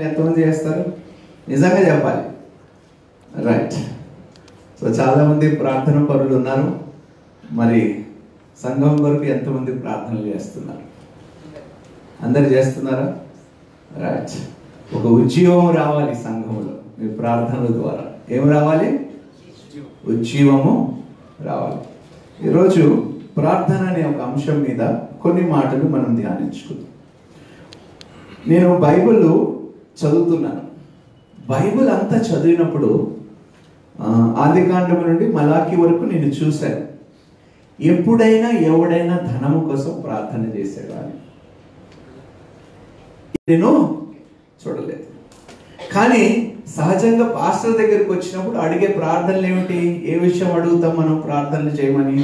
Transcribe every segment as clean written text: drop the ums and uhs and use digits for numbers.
ఎంతమంది చేస్తారు? నిజంగా చెప్పాలి. రైట్. సో చాలామంది ప్రార్థన పరులు ఉన్నారు. మరి సంఘం వరకు ఎంతమంది ప్రార్థనలు చేస్తున్నారు? అందరు చేస్తున్నారా? రైట్. ఒక ఉజ్జీవం రావాలి సంఘంలో మీ ప్రార్థనల ద్వారా. ఏం రావాలి? ఉజ్జీవము రావాలి. ఈరోజు ప్రార్థన అనే ఒక అంశం మీద కొన్ని మాటలు మనం ధ్యానించుకుందాం. నేను బైబిల్ చదువుతున్నాను. బైబిల్ అంతా చదివినప్పుడు ఆదికాండం నుండి మలాకి వరకు నేను చూశాను. ఎప్పుడైనా ఎవడైనా ధనము కోసం ప్రార్థన చేశాడు అని నేను చూడలేదు. కానీ సహజంగా పాస్టర్ దగ్గరికి వచ్చినప్పుడు అడిగే ప్రార్థనలు ఏమిటి? ఏ విషయం అడుగుతాం మనం ప్రార్థనలు చేయమని?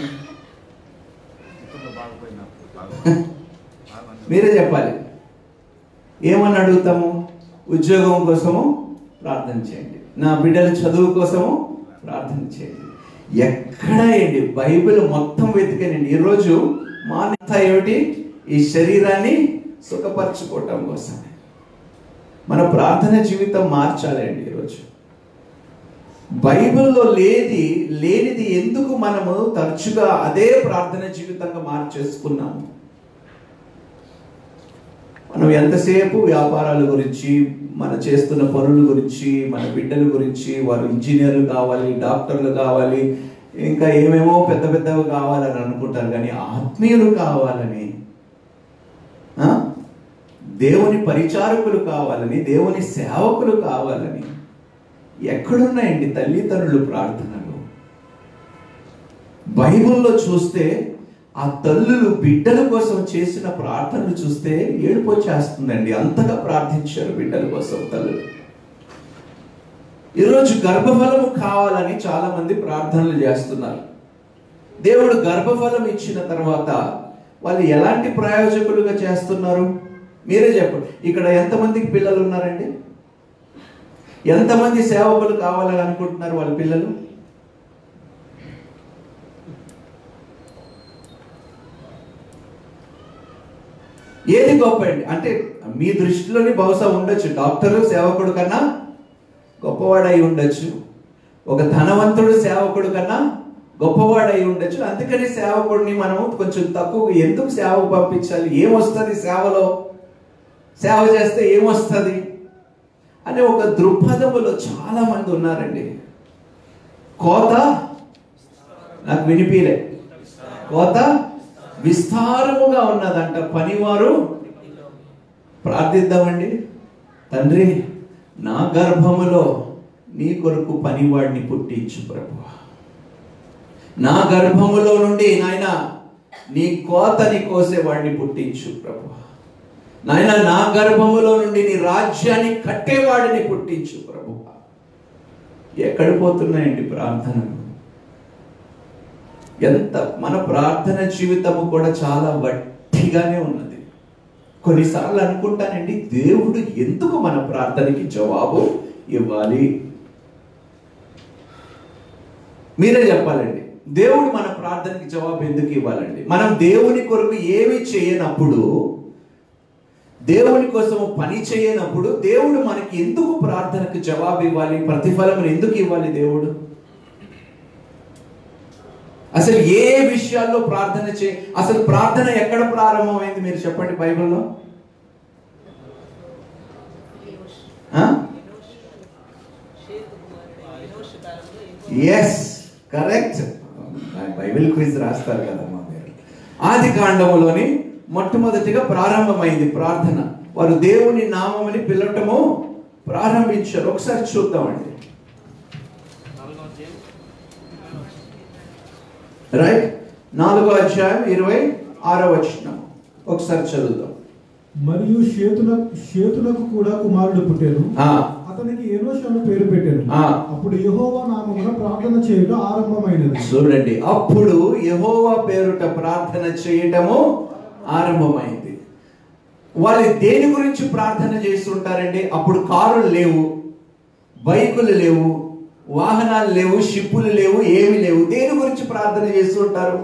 మీరే చెప్పాలి. ఏమని అడుగుతాము? ఉద్యోగం కోసము ప్రార్థన చేయండి, నా బిడ్డల చదువు కోసము ప్రార్థన చేయండి. ఎక్కడ ఏంటి బైబిల్ మొత్తం వెతికానండి. ఈరోజు మాన్యత ఏమిటి? ఈ శరీరాన్ని సుఖపరచుకోవటం కోసమే. మన ప్రార్థన జీవితం మార్చాలండి. ఈరోజు బైబిల్లో లేనిది ఎందుకు మనము తరచుగా అదే ప్రార్థన జీవితంగా మార్చేసుకున్నాము? మనం ఎంతసేపు వ్యాపారాల గురించి, మన చేస్తున్న పనుల గురించి, మన బిడ్డల గురించి, వారు ఇంజనీర్లు కావాలి, డాక్టర్లు కావాలి, ఇంకా ఏమేమో పెద్ద పెద్దవి కావాలని అనుకుంటారు. కానీ ఆత్మీయులు కావాలని, దేవుని పరిచారకులు కావాలని, దేవుని సేవకులు కావాలని ఎక్కడున్నాయండి తల్లిదండ్రులు ప్రార్థనలు? బైబిల్లో చూస్తే ఆ తల్లులు బిడ్డల కోసం చేసిన ప్రార్థనలు చూస్తే ఏడుపు వచ్చేస్తుందండి. అంతగా ప్రార్థించారు బిడ్డల కోసం తల్లులు. ఈరోజు గర్భఫలము కావాలని చాలా మంది ప్రార్థనలు చేస్తున్నారు. దేవుడు గర్భఫలం ఇచ్చిన తర్వాత వాళ్ళు ఎలాంటి ప్రయోజకులుగా చేస్తున్నారు? మీరే చెప్పండి. ఇక్కడ ఎంతమందికి పిల్లలు ఉన్నారండి? ఎంతమంది సేవకులు కావాలని అనుకుంటున్నారు వాళ్ళ పిల్లలు? ఏది గొప్ప అండి? అంటే మీ దృష్టిలోని బహుశా ఉండొచ్చు, డాక్టరు సేవకుడు కన్నా గొప్పవాడై ఉండొచ్చు, ఒక ధనవంతుడు సేవకుడు కన్నా గొప్పవాడై ఉండొచ్చు. అందుకని సేవకుడిని మనం కొంచెం తక్కువ, ఎందుకు సేవకు పంపించాలి, ఏమొస్తుంది సేవలో, సేవ చేస్తే ఏమొస్తుంది అనే ఒక దృక్పథములో చాలా మంది ఉన్నారండి. కోత నాకు వినిపిలే, కోత విస్తారముగా ఉన్నదంట, పనివారు ప్రార్థిద్దామండి. తండ్రి, నా గర్భములో నీ కొరకు పనివాడిని పుట్టించు ప్రభు. నా గర్భములో నుండి నాయన నీ కోతని కోసేవాడిని పుట్టించు ప్రభు. నాయన నా గర్భములో నుండి నీ రాజ్యాన్ని కట్టేవాడిని పుట్టించు ప్రభు. ఎక్కడ పోతున్నాయండి ప్రార్థనలు? ఎంత మన ప్రార్థన జీవితము కూడా చాలా వట్టిగానే ఉన్నది. కొన్నిసార్లు అనుకుంటానండి, దేవుడు ఎందుకు మన ప్రార్థనకి జవాబు ఇవ్వాలి? మీరే చెప్పాలండి. దేవుడు మన ప్రార్థనకి జవాబు ఎందుకు ఇవ్వాలండి? మనం దేవుని కొరకు ఏమి చేయనప్పుడు, దేవుని కోసము పని చేయనప్పుడు దేవుడు మనకి ఎందుకు ప్రార్థనకు జవాబు ఇవ్వాలి? ప్రతిఫలం ఎందుకు ఇవ్వాలి దేవుడు? అసలు ఏ విషయాల్లో ప్రార్థన అసలు ప్రార్థన ఎక్కడ ప్రారంభమైంది మీరు చెప్పండి బైబిల్లో? Yes, correct. బైబిల్ క్విజ్ రాస్తారు కదమ్మా మీరు. ఆది కాండములోని మొట్టమొదటిగా ప్రారంభమైంది ప్రార్థన. వారు దేవుని నామముని పిలవటము ప్రారంభించారు. ఒకసారి చూద్దామండి. రైట్, 4వ అధ్యాయం 26వ వచనం ఒకసారి చదువుదాం. మరియు షేతునకు కూడా కుమారుడు పుట్టారు, అతనికి ఎనోషు అని పేరు పెట్టారు. అప్పుడు యెహోవా నామమున ప్రార్థన చేయడం ఆరంభమైనది. చూడండి, అప్పుడు యెహోవా పేరుట ప్రార్థన చేయటము ఆరంభమైంది. వాళ్ళు దేని గురించి ప్రార్థన చేస్తుంటారండి? అప్పుడు కారులు లేవు, బైకులు లేవు, వాహనాలు లేవు, షిప్పులు లేవు, ఏమి లేవు. దేని గురించి ప్రార్థన చేస్తుంటారు?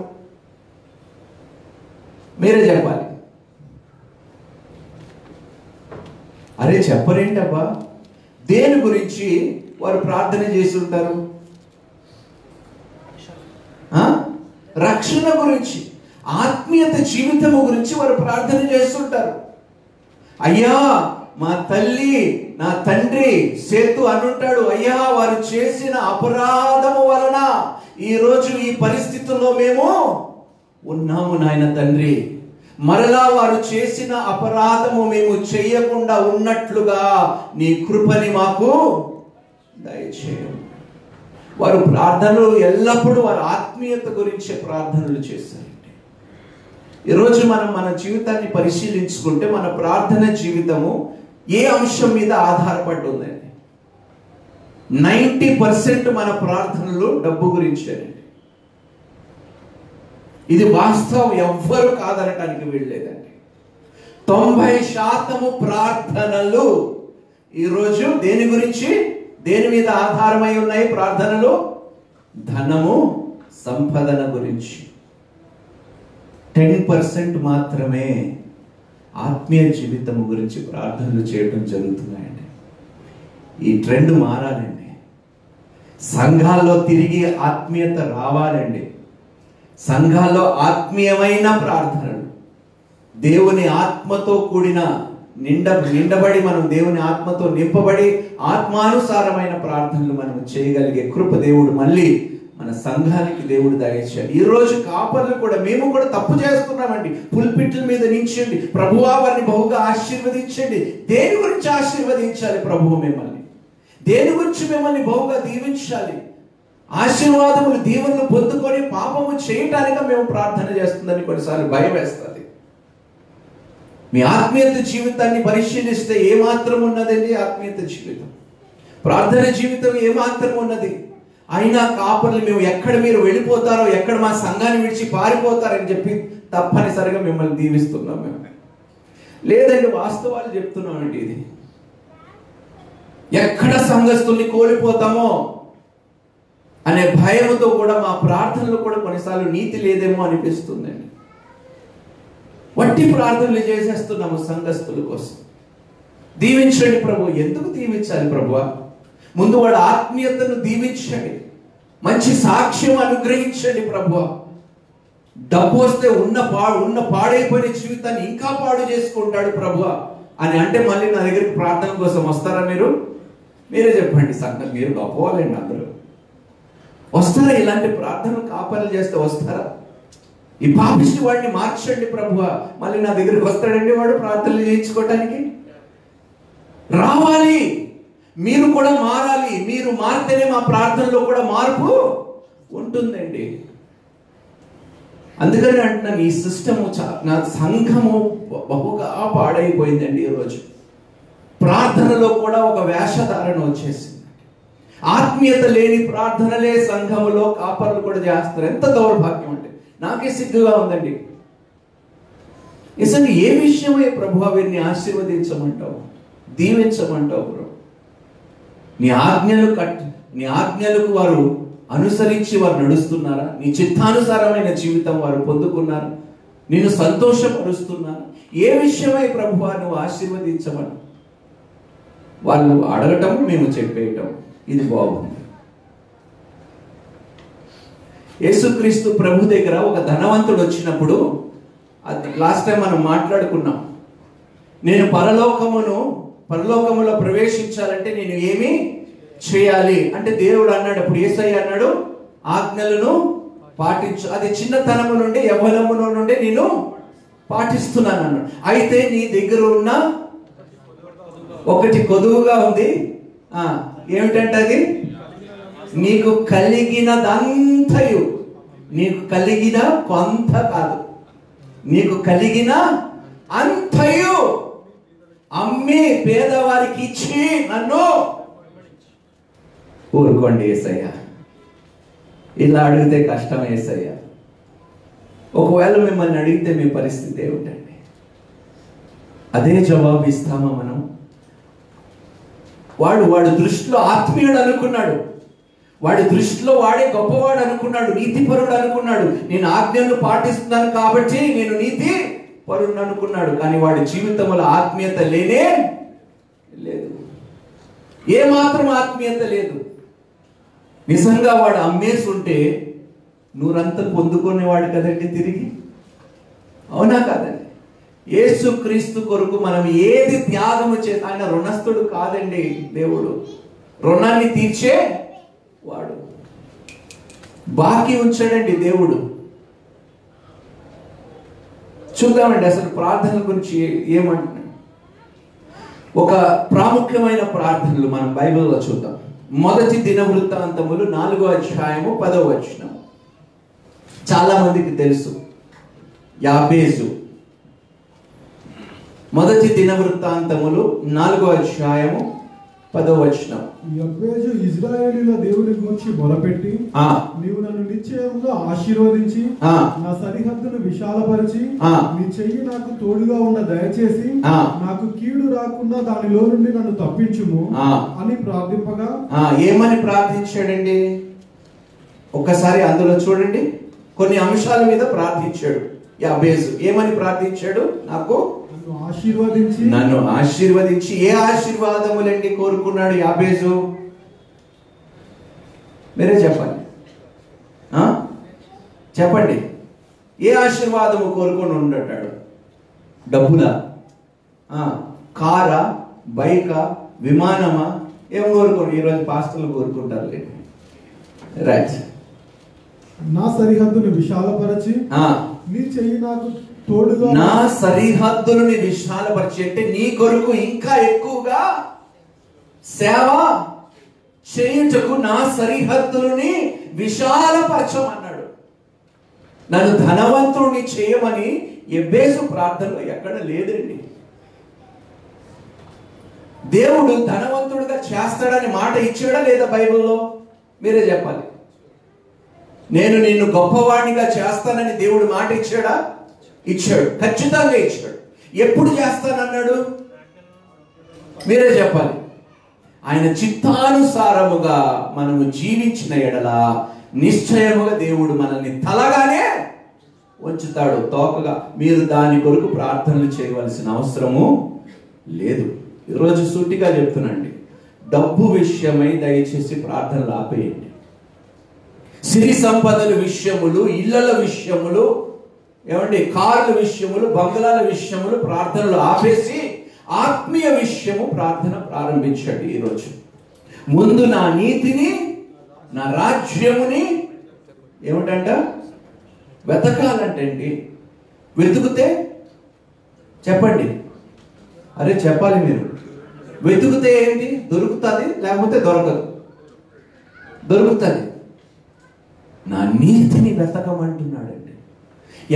మీరే చెప్పాలి. అరే చెప్పరేంటబ్బా, దేని గురించి వారు ప్రార్థన చేసి ఉంటారు? రక్షణ గురించి, ఆత్మీయత జీవితము గురించి వారు ప్రార్థన చేస్తుంటారు. అయ్యా మా తల్లి నా తండ్రి సేతు అనుంటాడు, అయ్యా వారు చేసిన అపరాధము వలన ఈరోజు ఈ పరిస్థితుల్లో మేము ఉన్నాము నాయన తండ్రి. మరలా వారు చేసిన అపరాధము మేము చేయకుండా ఉన్నట్లుగా నీ కృపని మాకు దయచేయు. వారు ప్రార్థనలు ఎల్లప్పుడూ వారి ఆత్మీయత గురించే ప్రార్థనలు చేశారండి. ఈరోజు మనం మన జీవితాన్ని పరిశీలించుకుంటే మన ప్రార్థన జీవితము ఏ అంశం మీద ఆధారపడి ఉందండి? 90% మన ప్రార్థనలు డబ్బు గురించేనండి. ఇది వాస్తవం, ఎవ్వరు కాదనటానికి వీల్లేదండి. 90% ప్రార్థనలు ఈరోజు దేని గురించి, దేని మీద ఆధారమై ఉన్నాయి? ప్రార్థనలు ధనము సంపదన గురించి. 10% మాత్రమే ఆత్మీయ జీవితం గురించి ప్రార్థనలు చేయడం జరుగుతున్నాయండి. ఈ ట్రెండ్ మారాలండి. సంఘాల్లో తిరిగి ఆత్మీయత రావాలండి. సంఘాల్లో ఆత్మీయమైన ప్రార్థనలు, దేవుని ఆత్మతో కూడిన నిండబడి మనం దేవుని ఆత్మతో నింపబడి ఆత్మానుసారమైన ప్రార్థనలు మనం చేయగలిగే కృప దేవుడు మళ్ళీ మన సంఘానికి దేవుడు దయచేయాలి. ఈ రోజు కాపర్లు కూడా, మేము కూడా తప్పు చేస్తున్నామండి. పుల్పిట్ల మీద నించండి, ప్రభువా వారిని బహుగా ఆశీర్వదించండి. దేని గురించి ఆశీర్వదించాలి ప్రభువు మిమ్మల్ని? దేని గురించి మిమ్మల్ని బహుగా దీవించాలి? ఆశీర్వాదములు దీవెనలు పొందుకొని పాపము చేయటానిక మేము ప్రార్థన చేస్తుందని కొన్నిసార్లు భయం వేస్తుంది. మీ ఆత్మీయత జీవితాన్ని పరిశీలిస్తే ఏమాత్రం ఉన్నదండి? ఆత్మీయత జీవితం, ప్రార్థన జీవితం ఏమాత్రం ఉన్నది? అయినా కాపర్లు మేము ఎక్కడ మీరు వెళ్ళిపోతారో, ఎక్కడ మా సంఘాన్ని విడిచి పారిపోతారని చెప్పి తప్పనిసరిగా మిమ్మల్ని దీవిస్తున్నాం మేము. లేదండి, వాస్తవాలు చెప్తున్నామండి. ఇది ఎక్కడ సంఘస్థుల్ని కోల్పోతామో అనే భయంతో కూడా మా ప్రార్థనలు కూడా కొన్నిసార్లు నీతి లేదేమో అనిపిస్తుందండి. వట్టి ప్రార్థనలు చేసేస్తున్నాము సంఘస్థుల కోసం. దీవించండి ప్రభు. ఎందుకు దీవించాలి ప్రభువా? ముందు వాడు ఆత్మీయతను దీవించండి, మంచి సాక్ష్యం అనుగ్రహించండి ప్రభువా. డబ్బు వస్తే ఉన్న పాడైపోయిన జీవితాన్ని ఇంకా పాడు చేసుకుంటాడు ప్రభువా అని అంటే మళ్ళీ నా దగ్గరికి ప్రార్థన కోసం వస్తారా? మీరే చెప్పండి. సంఘం మీరు గొప్పవాళ్ళండి, అందరూ వస్తారా? ఇలాంటి ప్రార్థనలు కాపర్లు చేస్తే వస్తారా? ఈ పాపిష్టి వాడిని మార్చండి ప్రభువా, మళ్ళీ నా దగ్గరికి వస్తాడండి వాడు ప్రార్థనలు చేయించుకోవటానికి? రావాలి, మీరు కూడా మారాలి. మీరు మారితేనే మా ప్రార్థనలో కూడా మార్పు ఉంటుందండి. అందుకని అంటున్నాను, ఈ సిస్టము నా సంఘము బహుగా పాడైపోయిందండి. ఈరోజు ప్రార్థనలో కూడా ఒక వేషధారణ వచ్చేసింది. ఆత్మీయత లేని ప్రార్థనలే సంఘములో కాపర్లు కూడా చేస్తారు. ఎంత దౌర్భాగ్యం అంటే నాకే సిగ్గుగా ఉందండి. నిజంగా ఏ విషయమే ప్రభువా వీరిని ఆశీర్వదించమంటావు, దీవించమంటావు ప్రభు? నీ ఆజ్ఞలకు వారు అనుసరించి వారు నడుస్తున్నారా? నీ చిత్తానుసారమైన జీవితం వారు పొందుకున్నారు? నిన్ను సంతోషపరుస్తున్నారు? ఏ విషయమై ప్రభువా నువ్వు ఆశీర్వదించమని వాళ్ళు అడగటం, మేము చెప్పేయటం, ఇది బాగుంది. యేసుక్రీస్తు ప్రభు దగ్గర ఒక ధనవంతుడు వచ్చినప్పుడు, లాస్ట్ టైం మనం మాట్లాడుకున్నాం, నేను పరలోకములో ప్రవేశించాలంటే నేను ఏమి చేయాలి అంటే దేవుడు అన్నాడు. అప్పుడు యేసయ్య అన్నాడు, ఆజ్ఞలను పాటించు. అది చిన్నతనము నుండి యవ్వనము నుండి నేను పాటిస్తున్నాను అన్నాడు. అయితే నీ దగ్గర ఉన్న ఒకటి కొదువుగా ఉంది. ఏమిటంటే అది నీకు కలిగినదంతయు, నీకు కలిగిన కొంత కాదు, నీకు కలిగిన అంతయు అమ్మి పేదవారికి ఇచ్చి నన్ను ఊరుకోండి యేసయ్య. ఇలా అడిగితే కష్టం యేసయ్య. ఒకవేళ మిమ్మల్ని అడిగితే మీ పరిస్థితి ఏమిటండి? అదే జవాబు ఇస్తామా మనం? వాడు దృష్టిలో ఆత్మీయుడు అనుకున్నాడు, వాడి దృష్టిలో వాడే గొప్పవాడు అనుకున్నాడు, నీతిపరుడు అనుకున్నాడు. నేను ఆజ్ఞలను పాటిస్తున్నాను కాబట్టి నేను నీతి పరుడు అనుకున్నాడు. కానీ వాడి జీవితంలో ఆత్మీయత లేనే ఏమాత్రం ఆత్మీయత లేదు. నిజంగా వాడు అమ్మేసి ఉంటే నూరంతా పొందుకునేవాడు కదండి తిరిగి. అవునా కాదండి? యేసు క్రీస్తు కొరకు మనం ఏది త్యాగము చేసి, ఆయన రుణస్థుడు కాదండి దేవుడు, రుణాన్ని తీర్చే వాడు. బాకీ ఉంచాడండి దేవుడు. చూద్దామండి అసలు ప్రార్థన గురించి ఏమంటున్నాడు. ఒక ప్రాముఖ్యమైన ప్రార్థనలు మనం బైబిల్లో చూద్దాం. మొదటి దినవృత్తాంతములు 4వ అధ్యాయము 10వ వచనం. చాలా మందికి తెలుసు యాబేజు. మొదటి దినవృత్తాంతములు 4వ అధ్యాయము 10వ వచనం. యాబేజు ఇశ్రాయేలీయుల దేవుని గురించి మొరపెట్టి, నీవు నన్ను నిశ్చయంగా ఆశీర్వదించి నా సరిహద్దును విశాలపరిచి నీ చెయ్యి నాకు తోడుగా ఉన్న దయచేసి నాకు కీడు రాకుండా దానిలో నుండి నన్ను తప్పించుము అని ప్రార్థింపగా. ఏమని ప్రార్థించాడండి? ఒక్కసారి అందులో చూడండి. కొన్ని అంశాల మీద ప్రార్థించాడు యాబేజు. ఏమని ప్రార్థించాడు? నన్ను ఆశీర్వదించి. ఏ ఆశీర్వాదములండి కోరుకున్నాడు యాబేజు? మీరే చెప్పండి, చెప్పండి. ఏ ఆశీర్వాదము కోరుకొని ఉండటాడు? డబ్బులా, కారా, బైకా, విమానమా? ఏం కోరుకోండి? ఈరోజు పాస్టర్లు కోరుకుంటారు లేండి. రైట్. నా సరిహద్దును విశాలపరచి నీ చెయ్యి నాకు తోడుగా. నా సరిహద్దులని విశాలపరిచి అంటే నీ కొరకు ఇంకా ఎక్కువగా సేవ చేయుటకు నా సరిహద్దులని విశాలపరచమన్నాడు. నన్ను ధనవంతుడిని చేయమని యాబేజు ప్రార్థనలో ఎక్కడ లేదండి. దేవుడు ధనవంతుడిగా చేస్తాడని మాట ఇచ్చాడా లేదా బైబిల్లో? మీరే చెప్పాలి. నేను నిన్ను గొప్పవాడినిగా చేస్తానని దేవుడు మాట ఇచ్చాడా? ఇచ్చాడు, ఖచ్చితంగా ఇచ్చాడు. ఎప్పుడు చేస్తానన్నాడు? మీరే చెప్పాలి. ఆయన చిత్తానుసారముగా మనము జీవించిన ఎడల నిశ్చయముగా దేవుడు మనల్ని తలగానే ఉంచుతాడు, తోకగా. మీరు దాని కొరకు ప్రార్థనలు చేయవలసిన అవసరము లేదు. ఈరోజు సూటిగా చెప్తున్నాండి, డబ్బు విషయమై దయచేసి ప్రార్థనలు ఆపేయండి. సిరి సంపదల విషయములు, ఇళ్లల విషయములు, ఏమండి, కార్ల విషయములు, బంగ్లాల విషయములు ప్రార్థనలు ఆపేసి ఆత్మీయ విషయము ప్రార్థన ప్రారంభించండి. ఈరోజు ముందు నా నీతిని, నా రాజ్యముని ఏమిటంట వెతకాలంటండి. వెతుకుతే చెప్పండి, అరే చెప్పాలి మీరు. వెతుకుతే ఏంటి? దొరుకుతుంది, లేకపోతే దొరకదు. దొరుకుతుంది. నా నీతిని వెతకమంటున్నాడండి.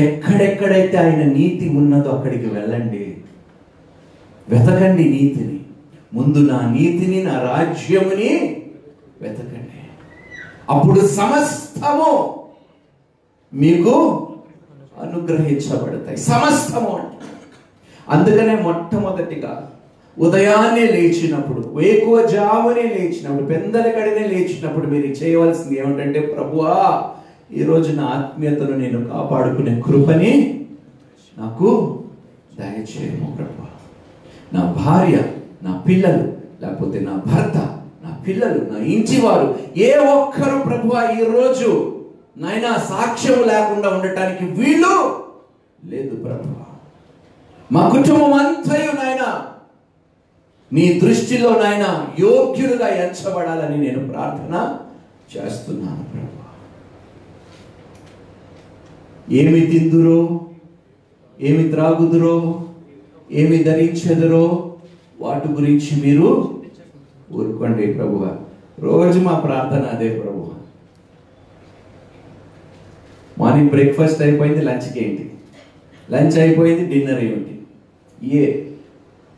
ఎక్కడెక్కడైతే ఆయన నీతి ఉన్నదో అక్కడికి వెళ్ళండి, వెతకండి నీతిని. ముందు నా నీతిని, నా రాజ్యముని వెతకండి. అప్పుడు సమస్తము మీకు అనుగ్రహించబడతాయి. సమస్తము అంటే అందుకనే మొట్టమొదటిగా ఉదయాన్నే లేచినప్పుడు, వేకువజామునే లేచినప్పుడు, పెందలకడినే లేచినప్పుడు మీరు చేయవలసింది ఏమిటంటే, ప్రభువా ఈరోజు నా ఆత్మీయతను నేను కాపాడుకునే కృపని నాకు దయచేయము ప్రభువా. నా భార్య, నా పిల్లలు, లేకపోతే నా భర్త, నా పిల్లలు, నా ఇంటివారు ఏ ఒక్కరు ప్రభువా ఈరోజు నాయనా సాక్ష్యం లేకుండా ఉండటానికి వీలు లేదు ప్రభువా. మా కుటుంబం అంతయు నాయనా నీ దృష్టిలో నాయనా యోగ్యులుగా ఎంచబడాలని నేను ప్రార్థన చేస్తున్నాను ప్రభువా. ఏమి తిందురో, ఏమి త్రాగుదురో, ఏమి ధరించెదరో వాటి గురించి మీరు ఊరుకోండి ప్రభువా. రోజు మా ప్రార్థన అదే ప్రభువా. మార్నింగ్ బ్రేక్ఫాస్ట్ అయిపోయింది, లంచ్కి ఏంటి, లంచ్ అయిపోయింది, డిన్నర్ ఏమిటి,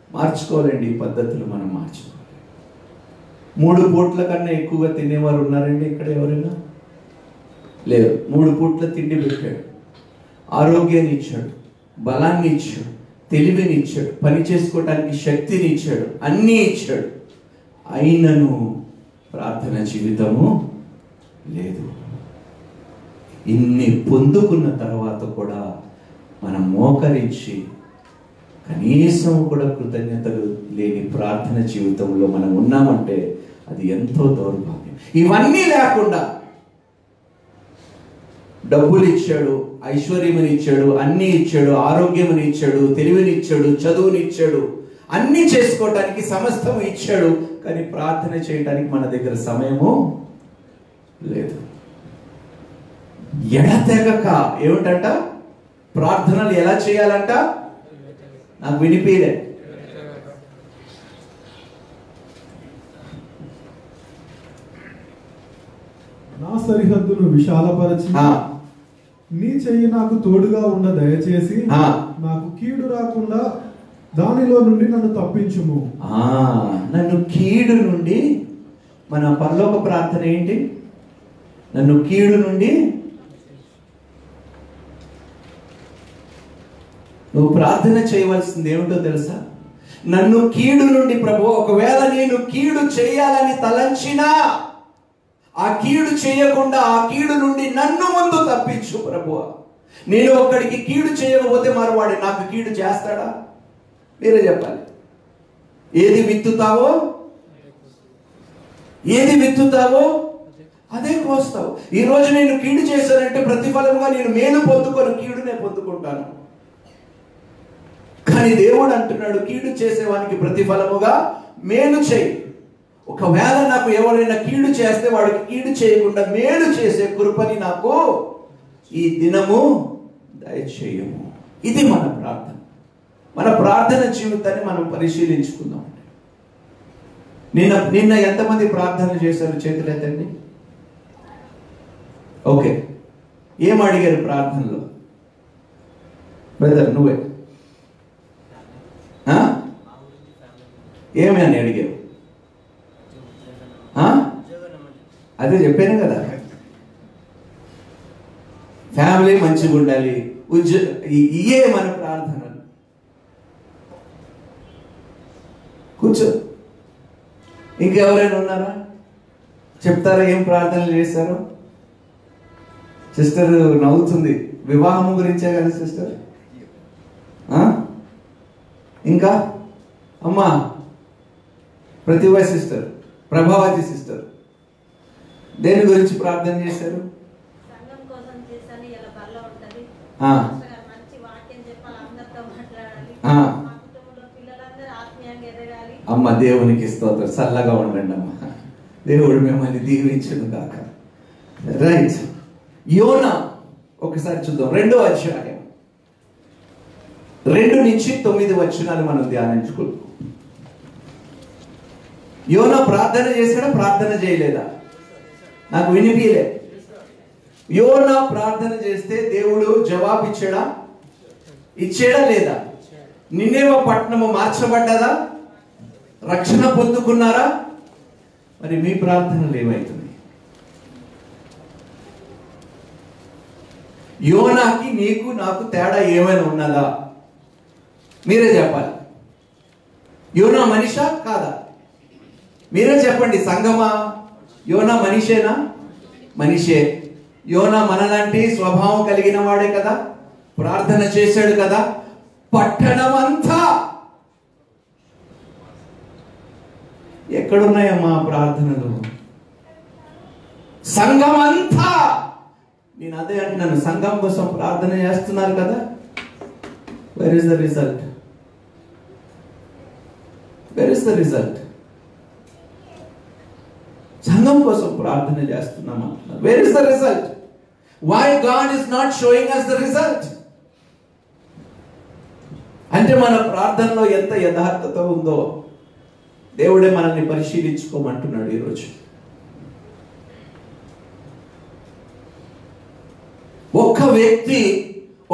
మార్చుకోవాలండి ఈ పద్ధతులు. మనం మార్చుకోవాలి. 3 పూట్ల కన్నా ఎక్కువగా తినేవారు ఉన్నారండి ఇక్కడ ఎవరైనా? లేదు. 3 పూట్ల తిండి పెట్టాడు, ఆరోగ్యాన్ని ఇచ్చాడు, బలాన్ని ఇచ్చాడు, తెలివిని ఇచ్చాడు, పని చేసుకోవటానికి శక్తిని ఇచ్చాడు, అన్నీ ఇచ్చాడు. అయినను ప్రార్థన జీవితము లేదు. ఇన్ని పొందుకున్న తర్వాత కూడా మనం మోకరించి కనీసం కూడా కృతజ్ఞతలు లేని ప్రార్థన జీవితంలో మనం ఉన్నామంటే అది ఎంతో దౌర్భాగ్యం. ఇవన్నీ లేకుండా డబ్బులు ఇచ్చాడు, ఐశ్వర్యముని ఇచ్చాడు, అన్ని ఇచ్చాడు, ఆరోగ్యముని ఇచ్చాడు, తెలివిని ఇచ్చాడు, చదువుని ఇచ్చాడు, అన్ని చేసుకోవటానికి సమస్తము ఇచ్చాడు, కానీ ప్రార్థన చేయడానికి మన దగ్గర సమయము లేదు. ఎడతెగక ఏమిటంట ప్రార్థనలు ఎలా చేయాలంట? నాకు వినిపిలే. నా సరిహద్దును విశాలపరచి నీ చెయ్యి నాకు తోడుగా ఉండ దయచేసి నాకు కీడు రాకుండా దానిలో నుండి నన్ను తప్పించుము. నన్ను కీడు నుండి, మన పరలోక ప్రార్థన ఏంటి? నన్ను కీడు నుండి. నువ్వు ప్రార్థన చేయవలసింది ఏమిటో తెలుసా? నన్ను కీడు నుండి ప్రభు, ఒకవేళ నేను కీడు చేయాలని తలంచినా ఆ కీడు చేయకుండా ఆ కీడు నుండి నన్ను ముందు తప్పించు ప్రభు. నేను ఒక్కడికి కీడు చేయకపోతే మరవాడు నాకు కీడు చేస్తాడా? మీరే చెప్పాలి. ఏది విత్తుతావో అదే కోస్తావు. ఈ రోజు నేను కీడు చేశానంటే ప్రతిఫలంగా నేను మేలు పొందుకొని కీడునే పొందుకుంటాను. కానీ దేవుడు అంటున్నాడు, కీడు చేసేవానికి ప్రతిఫలముగా మేలు చేయి. ఒకవేళ నాకు ఎవరైనా కీడు చేస్తే వాడికి కీడు చేయకుండా మేలు చేసే కృపని నాకు ఈ దినము దయచేయము. ఇది మన ప్రార్థన. మన ప్రార్థన జీవితాన్ని మనం పరిశీలించుకుందాం. నిన్న ఎంతమంది ప్రార్థన చేశారు? చేతులు ఎత్తండి. ఓకే, ఏం అడిగారు ప్రార్థనలో? బ్రదర్ నువ్వే ఏమి అని అడిగావు? అదే చెప్పాను కదా, ఫ్యామిలీ మంచిగా ఉండాలి, ఇయే మన ప్రార్థనలు. కూర్చో. ఇంకెవరైనా ఉన్నారా? చెప్తారా ఏం ప్రార్థనలు చేశారు? సిస్టర్ నవ్వుతుంది. వివాహం గురించే కదా సిస్టర్? ఇంకా అమ్మా ప్రతిభా సిస్టర్, ప్రభావతి సిస్టర్ దేని గురించి ప్రార్థన చేశారు? అమ్మ దేవునికి స్తోత్రం. చల్లగా ఉండండి అమ్మ, దేవుడు మిమ్మల్ని దీవించును గాక. రైట్. యోనా ఒకసారి చూద్దాం. 2వ అధ్యాయం 2 నుంచి 9 వచనాలు మనం ధ్యానించుకుందాం. యోనా ప్రార్థన చేశాడా? ప్రార్థన చేయలేదా? నాకు వినిపియలే. యోనా ప్రార్థన చేస్తే దేవుడు జవాబు ఇచ్చాడా? ఇచ్చాడా లేదా? నినేవే పట్టణము మార్చబడ్డదా? రక్షణ పొందుకున్నారా? మరి మీ ప్రార్థనలు ఏమైతుంది? యోనాకి నీకు నాకు తేడా ఏమైనా ఉన్నదా? మీరే చెప్పాలి. యోనా మనిషా కాదా? మీరే చెప్పండి. సంగమా, యోనా మనిషేనా? మనిషే. యోనా మనలాంటి స్వభావం కలిగిన వాడే కదా, ప్రార్థన చేశాడు కదా. పట్టణమంతా ఎక్కడున్నాయమ్మా ప్రార్థనలు? సంఘమంతా. నేను అదే అంటున్నాను, సంఘం కోసం ప్రార్థన చేస్తున్నారు కదా. Where is the result? Where is the result? సంఘం కోసం ప్రార్థన చేస్తున్నాం అంటున్నారు. Where is the result? Why God is not showing us the result? అంటే మన ప్రార్థనలో ఎంత యథార్థత ఉందో దేవుడే మనల్ని పరిశీలించుకోమంటున్నాడు ఈరోజు. ఒక్క వ్యక్తి,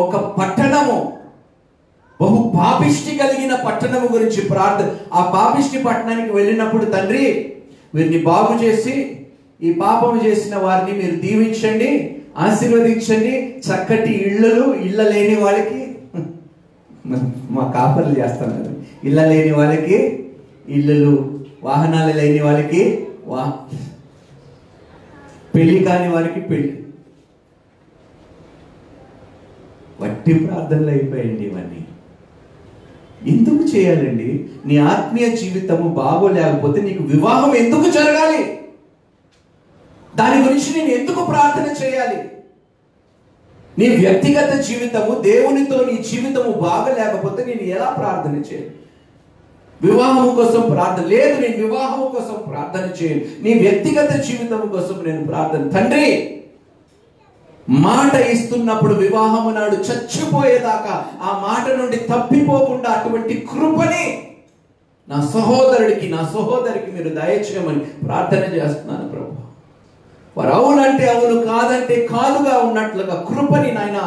ఒక పట్టణము, బహు పాపిష్టి కలిగిన పట్టణము గురించి ప్రార్థన. ఆ పాపిష్టి పట్టణానికి వెళ్ళినప్పుడు, తండ్రి వీరిని బాగు చేసి ఈ పాపము చేసిన వారిని మీరు దీవించండి, ఆశీర్వదించండి, చక్కటి ఇళ్ళ లేని వాళ్ళకి, మా కాపర్లు చేస్తాం కదా, ఇళ్ళ లేని వాళ్ళకి ఇళ్ళు, వాహనాలు లేని వాళ్ళకి పెళ్లి కాని వారికి పెళ్లి. వట్టి ప్రార్థనలు అయిపోయింది ఇవన్నీ. ఎందుకు చేయాలండి? నీ ఆత్మీయ జీవితము బాగోలేకపోతే నీకు వివాహం ఎందుకు జరగాలి? దాని గురించి నేను ఎందుకు ప్రార్థన చేయాలి? నీ వ్యక్తిగత జీవితము, దేవునితో నీ జీవితము బాగలేకపోతే నేను ఎలా ప్రార్థన చేయాలి? వివాహం కోసం ప్రార్థన లేదు, నేను వివాహం కోసం ప్రార్థన చేయను. నీ వ్యక్తిగత జీవితం కోసం నేను ప్రార్థన. తండ్రి, మాట ఇస్తున్నప్పుడు వివాహము నాడు చచ్చిపోయేదాకా ఆ మాట నుండి తప్పిపోకుండా అటువంటి కృపని నా సహోదరుడికి, నా సహోదరికి మీరు దయచేయమని ప్రార్థన చేస్తున్నాను ప్రభు. వారు అవునంటే అవును, కాదంటే కాదుగా ఉన్నట్లుగా కృపని నాయన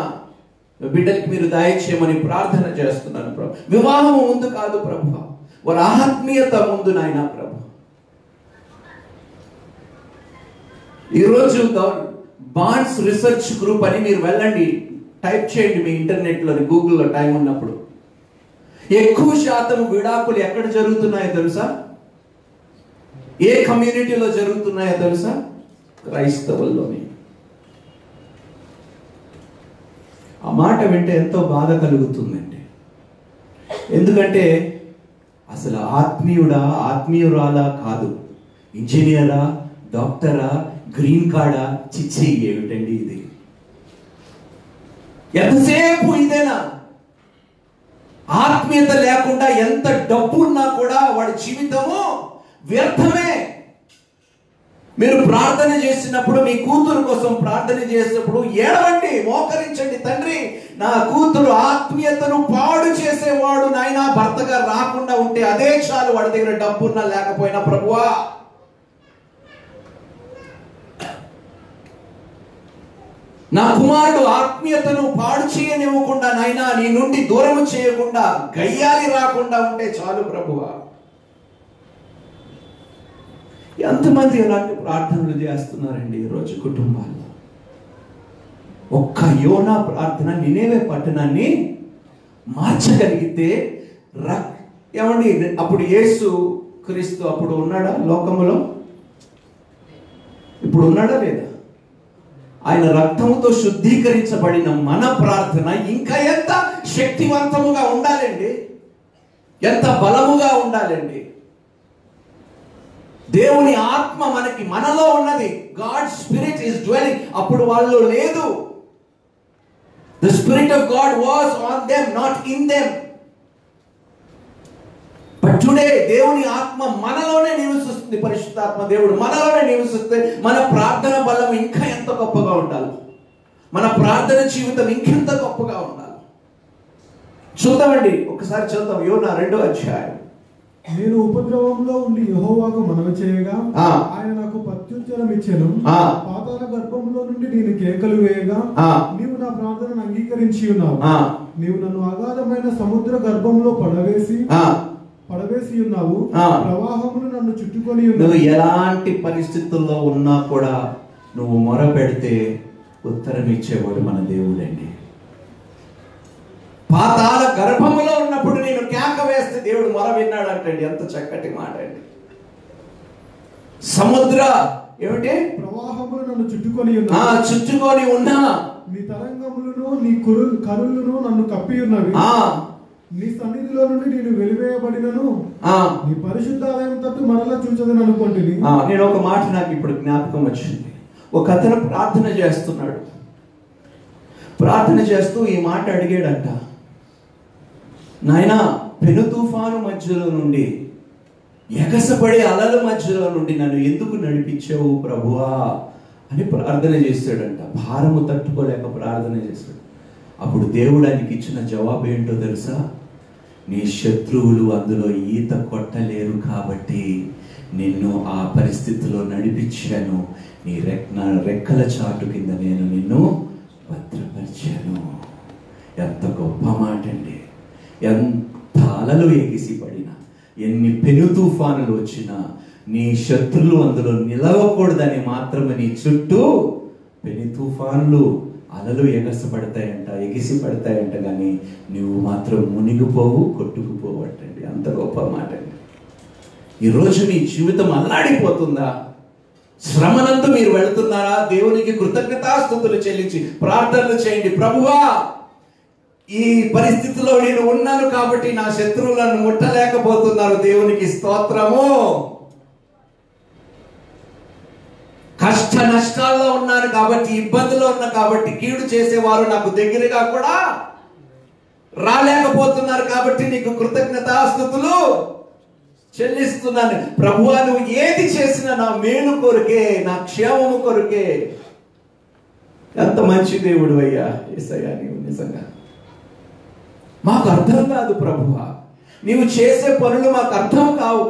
బిడ్డలకి మీరు దయచేయమని ప్రార్థన చేస్తున్నాను ప్రభు. వివాహం ముందు కాదు ప్రభు, వారి ఆత్మీయత ముందు నాయన ప్రభు. ఈరోజు బాండ్స్ రీసెర్చ్ గ్రూప్ అని మీరు వెళ్ళండి, టైప్ చేయండి మీ ఇంటర్నెట్లో, గూగుల్లో టైం ఉన్నప్పుడు. ఎక్కువ శాతం విడాకులు ఎక్కడ జరుగుతున్నాయో తెలుసా? ఏ కమ్యూనిటీలో జరుగుతున్నాయో తెలుసా? క్రైస్తవుల్లోనే. ఆ మాట వింటే ఎంతో బాధ కలుగుతుందండి. ఎందుకంటే అసలు ఆత్మీయుడా, ఆత్మీయురాలా కాదు, ఇంజనీరా, డాక్టరా, గ్రీన్ కార్డా, చిచ్చి ఏమిటండి ఇది? ఎంతసేపు ఇదేనా? ఆత్మీయత లేకుండా ఎంత డబ్బున్నా కూడా వాడి జీవితము వ్యర్థమే. మీరు ప్రార్థన చేసినప్పుడు, మీ కూతురు కోసం ప్రార్థన చేసినప్పుడు ఏడవండి, మోకరించండి. తండ్రి, నా కూతురు ఆత్మీయతను పాడు చేసేవాడు నాయనా భర్తగా రాకుండా ఉంటే అదే చాలు, వాడి దగ్గర డబ్బున్నా లేకపోయినా ప్రభువా. నా కుమారుడు ఆత్మీయతను పాడు చేయనివ్వకుండా నాయనా, నీ నుండి దూరం చేయకుండా, గయ్యాలి రాకుండా ఉంటే చాలు ప్రభువా. ఎంతమంది ఎలాంటి ప్రార్థనలు చేస్తున్నారండి ఈరోజు కుటుంబాల్లో? ఒక్క యోనా ప్రార్థన నినేవే పట్టణాన్ని మార్చగలిగితే ఏమండి, అప్పుడు యేసు క్రీస్తు అప్పుడు ఉన్నాడా లోకములో? ఇప్పుడు ఉన్నాడా లేదా? ఆయన రక్తముతో శుద్ధీకరించబడిన మన ప్రార్థన ఇంకా ఎంత శక్తివంతముగా ఉండాలండి, ఎంత బలముగా ఉండాలండి. దేవుని ఆత్మ మనలో ఉన్నది. God spirit is dwelling. అప్పుడు వాళ్ళు లేదు. The spirit of God was on them, not in them. But today దేవుని ఆత్మ మనలోనే నివసిస్తుంది. పరిశుద్ధాత్మ దేవుడు మనలోనే నివసిస్తే మన ప్రార్థన బలం ఇంకా ఎంత గొప్పగా ఉండాలి, మన ప్రార్థన జీవితం ఇంకెంత గొప్పగా ఉండాలి. చూద్దామండి, ఒకసారి చూద్దాం. యోనా 2వ అధ్యాయం. నేను ఉపద్రవంలో ఉండి యెహోవాకు మనవి చేయగా ఆయన నాకు ప్రత్యుత్తరం ఇచ్చెను. పాతాళ గర్భంలో నుండి నేను కేకలు వేయగా నీవు నా ప్రార్థనను అంగీకరించి ఉన్నావు. నీవు నన్ను అగాధమైన సముద్ర గర్భంలో పడవేసి ఉన్నావు. ప్రవాహములు నన్ను చుట్టుకొని ఉన్నావు. నువ్వు ఎలాంటి పరిస్థితుల్లో ఉన్నా కూడా నువ్వు మొర పెడితే ఉత్తరం ఇచ్చేవాడు మన దేవుడండి. పాతాళ గర్భములో ఉన్నప్పుడు నేను కేక వేస్తే దేవుడు మొర విన్నాడు అంటండి. ఎంత చక్కటి మాట అండి. సముద్ర ఏమిటి? ప్రవాహములు నన్ను చుట్టుకొని ఉన్నా నీ తరంగములను, నీ కరులను నన్ను కప్పి ఉన్నవి. నీ సన్నిధిలో నుండి నేను వెలివేయబడినను నీ పరిశుద్ధాలయం తట్టు మరలా చూచదని అనుకుంటుంది. నేను ఒక మాట నాకు ఇప్పుడు జ్ఞాపకం వచ్చింది. ఒక అతను ప్రార్థన చేస్తున్నాడు. ప్రార్థన చేస్తూ ఈ మాట అడిగాడంట, నాయనా పెను తుఫాను మధ్యలో నుండి, ఎగసపడే అలల మధ్యలో నుండి నన్ను ఎందుకు నడిపించావు ప్రభువా అని ప్రార్థన చేశాడంట. భారము తట్టుకోలేక ప్రార్థన చేశాడు. అప్పుడు దేవుడు ఆయనకి ఇచ్చిన జవాబు ఏంటో తెలుసా? నీ శత్రువులు అందులో ఈత కొట్టలేరు కాబట్టి నిన్ను ఆ పరిస్థితిలో నడిపించాను. నీ రెక్కల చాటు కింద నేను నిన్ను భద్రపరిచాను. ఎంత గొప్ప మాట అండి. ఎంత అలలు ఎగిసిపడినా, ఎన్ని పెను తుఫానులు వచ్చినా నీ శత్రులు అందులో నిలవకూడదని మాత్రమే నీ చుట్టూ పెను తుఫానులు, అలలు ఎగిసి పడతాయంట, కానీ నువ్వు మాత్రం మునిగిపోవు, కొట్టుకుపోవు అంటండి. అంత గొప్ప మాట అండి. ఈరోజు మీ జీవితం అల్లాడిపోతుందా? శ్రమనందు మీరు వెళుతున్నారా? దేవునికి కృతజ్ఞతాస్తుతులు చెల్లించి ప్రార్థనలు చేయండి. ప్రభువా, ఈ పరిస్థితిలో నేను ఉన్నాను కాబట్టి నా శత్రువులను ముట్టలేకపోతున్నారు. దేవునికి స్తోత్రము. కష్ట నష్టాల్లో ఉన్నాను కాబట్టి, ఇబ్బందులో ఉన్నా కాబట్టి, కీడు చేసేవారు నాకు దగ్గరగా కూడా రాలేకపోతున్నారు కాబట్టి నీకు కృతజ్ఞతాస్తుతులు చెల్లిస్తున్నాను. ప్రభువా, నువ్వు ఏది చేసినా నా మేలు కొరకే, నా క్షేమము కొరకే. ఎంత మంచి దేవుడు అయ్యా యేసయ్యా నీవు. నిజంగా మాకు అర్థం కాదు ప్రభువా, నీవు చేసే పనులు మాకు అర్థం కావు.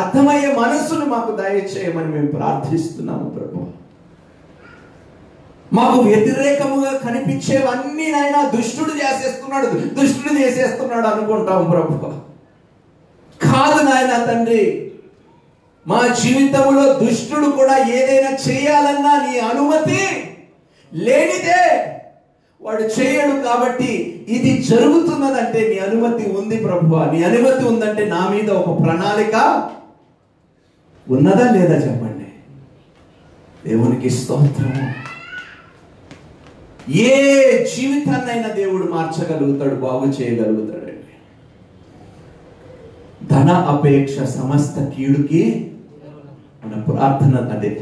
అర్థమయ్యే మనస్సును మాకు దయచేయమని మేము ప్రార్థిస్తున్నాము ప్రభువా. మాకు వ్యతిరేకముగా కనిపించేవన్నీ నాయన దుష్టుడు చేసేస్తున్నాడు అనుకుంటాం ప్రభువా. కాదు నాయన తండ్రి, మా జీవితంలో దుష్టుడు కూడా ఏదైనా చేయాలన్నా నీ అనుమతి లేనిదే వాడు చేయడు. కాబట్టి ఇది జరుగుతున్నదంటే నీ అనుమతి ఉంది ప్రభువా. నీ అనుమతి ఉందంటే నా మీద ఒక ప్రణాళిక ఉన్నదా లేదా చెప్పండి. దేవునికి స్తోత్రము. ఏ జీవితాన్నైనా దేవుడు మార్చగలుగుతాడు, బాగు చేయగలుగుతాడండి. ధన అపేక్ష సమస్త కీడుకి మన ప్రార్థన అదే.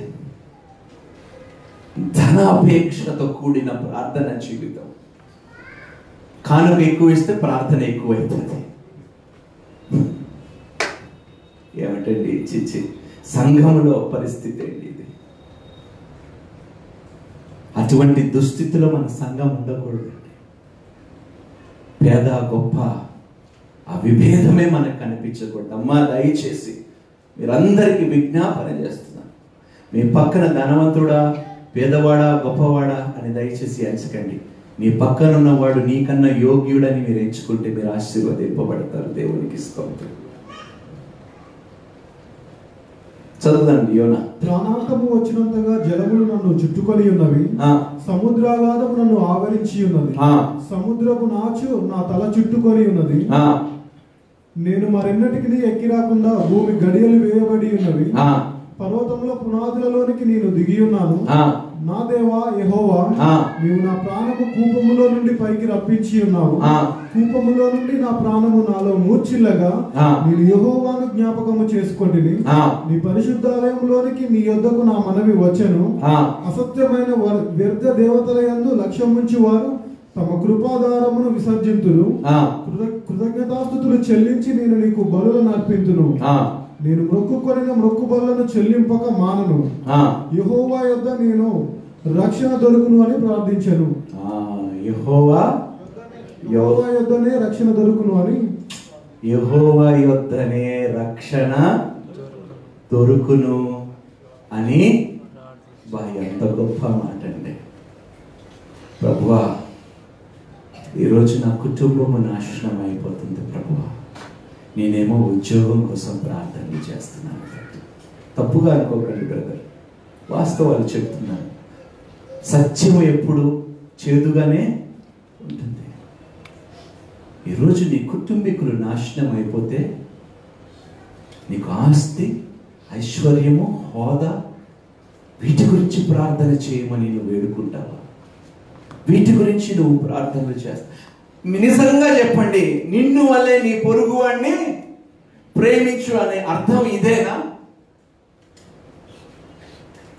ధన అపేక్షతో కూడిన ప్రార్థన జీవితం. కానుక ఎక్కువ ఇస్తే ప్రార్థన ఎక్కువైతుంది. ఏమిటండి చిచ్చి సంఘంలో పరిస్థితి ఏంటి ఇది? అటువంటి దుస్థితిలో మన సంఘం ఉండకూడదు. పేద గొప్ప ఆ విభేదమే మనకు కనిపించకూడదు. అమ్మా, దయచేసి మీరందరికీ విజ్ఞాపన చేస్తున్నాను. మీ పక్కన ధనవంతుడా, పేదవాడా, గొప్పవాడా అని దయచేసి ఎంచకండి. మీ పక్కన ఉన్నవాడు నీకన్నా యోగ్యుడని మీరు ఎంచుకుంటే మీరు ఆశీర్వదింపబడతారు. దేవునికి స్తోత్రం. చదువుదండి యోనా. ప్రాణాంతము వచ్చినంతగా జలములు నన్ను చుట్టుకొని ఉన్నవి, సముద్రాగాధము నన్ను ఆవరించి ఉన్నది, సముద్రపు నాచు నా తల చుట్టుకొని ఉన్నది. నేను మరెన్నటికి ఎక్కి రాకుండా భూమి గడియలు వేయబడి ఉన్నవి. పర్వతంలో పునాదులలోనికి నేను దిగి ఉన్నాను. నా దేవా యెహోవా, నీవు నా ప్రాణము కూపములో నుండి పైకి రప్పించి ఉన్నావు. కూపములో నుండి నా ప్రాణము నాలో మూర్ఛిల్లగా నేను యెహోవాను జ్ఞాపకము చేసుకొంటిని. నీ పరిశుద్ధాలయంలోనికి నీ యొద్దకు నా మనవి వచ్చెను. అసత్యమైన వ్యర్థ దేవతల యందు లక్ష్యం ఉంచి వారు తమ కృపాధారమును విసర్జింతురు. కృతజ్ఞతాస్తుతులు చెల్లించి నేను నీకు బలులను అర్పింతును. నేను మొక్కుకొనిన మొక్కుబడులను చెల్లింపక మానను. యెహోవా యొద్ద నేను రక్షణ దొరుకును అని ప్రార్థించాను. యెహోవా యొద్దనే రక్షణ దొరుకును అని, యెహోవా యొద్దనే రక్షణ దొరుకును అని. ఎంత గొప్ప మాట అండి. ప్రభువా, ఈరోజు నా కుటుంబము నాశనం అయిపోతుంది ప్రభువా. నేనేమో ఉద్యోగం కోసం ప్రార్థన చేస్తున్నాను. తప్పుగా అనుకోకండి బ్రదర్, వాస్తవాలు చెప్తున్నాను. సత్యం ఎప్పుడు చేదుగానే ఉంటుంది. ఈరోజు నీ కుటుంబీకులు నాశనం అయిపోతే నీకు ఆస్తి, ఐశ్వర్యము, హోదా, వీటి గురించి ప్రార్థన చేయమని నువ్వు వేడుకుంటావా? వీటి గురించి నువ్వు ప్రార్థనలు చేస్తావు? నిజంగా చెప్పండి, నిన్ను వల్లే నీ పొరుగు వాడిని ప్రేమించు అనే అర్థం ఇదేనా?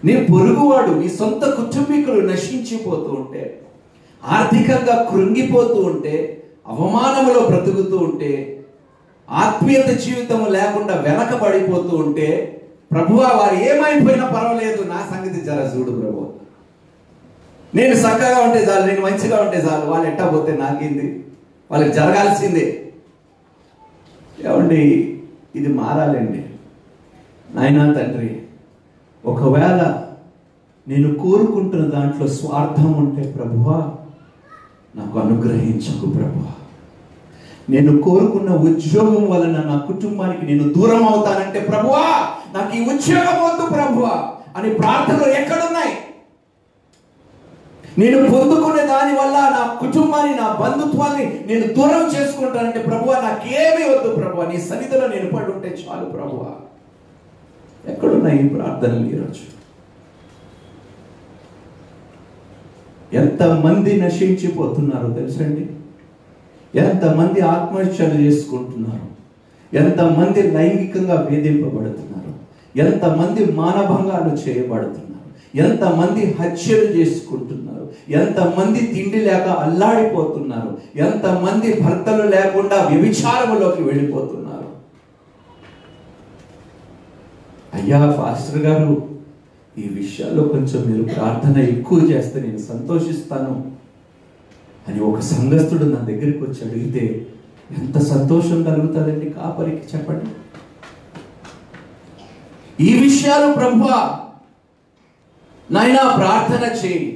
నీ పొరుగువాడు, నీ సొంత కుటుంబీకులు నశించిపోతూ ఉంటే, ఆర్థికంగా కృంగిపోతూ ఉంటే, అవమానములో బ్రతుకుతూ ఉంటే, ఆత్మీయత జీవితం లేకుండా వెనకబడిపోతూ ఉంటే, ప్రభువా వారు ఏమైపోయినా పర్వాలేదు, నా సంగతి జర చూడు ప్రభు. నేను చక్కగా ఉంటే చాలు, నేను మంచిగా ఉంటే చాలు, వాళ్ళు ఎట్టా పోతే నాకేంది, వాళ్ళకి జరగాల్సిందే. ఏమండి, ఇది మారాలండి. నాయనా తండ్రి, ఒకవేళ నేను కోరుకుంటున్న దాంట్లో స్వార్థం ఉంటే ప్రభువా నాకు అనుగ్రహించకు ప్రభువా. నేను కోరుకున్న ఉద్యోగం వలన నా కుటుంబానికి నేను దూరం అవుతానంటే ప్రభువా నాకు ఈ ఉద్యోగం వద్దు ప్రభువా అని ప్రార్థనలు ఎక్కడున్నాయి? నేను పొందుకునే దాని వల్ల నా కుటుంబాన్ని, నా బంధుత్వాన్ని నేను దూరం చేసుకుంటానంటే ప్రభువా నాకేమీ వద్దు ప్రభువా, నీ సన్నిధిలో నేను పడి ఉంటే చాలు ప్రభువా. ఎక్కడున్నాయి ఈ ప్రార్థనలు ఈరోజు? ఎంతమంది నశించిపోతున్నారో తెలుసండి? ఎంతమంది ఆత్మహత్యలు చేసుకుంటున్నారు, ఎంతమంది లైంగికంగా వేధింపబడుతున్నారు, ఎంతమంది మానభంగాలు చేయబడుతున్నారు, ఎంతమంది హత్యలు చేసుకుంటున్నారు, ఎంతమంది తిండి లేక అల్లాడిపోతున్నారు, ఎంతమంది భర్తలు లేకుండా వ్యభిచారములోకి వెళ్ళిపోతున్నారు. అయ్యా పాస్టర్ గారు, ఈ విషయాల్లో కొంచెం మీరు ప్రార్థన ఎక్కువ చేస్తే నేను సంతోషిస్తాను అని ఒక సంఘస్థుడు నా దగ్గరికి వచ్చి అడిగితే ఎంత సంతోషం కలుగుతుందండి కాపరికి, చెప్పండి. ఈ విషయాలు ప్రభువా నాయనా ప్రార్థన చేయి.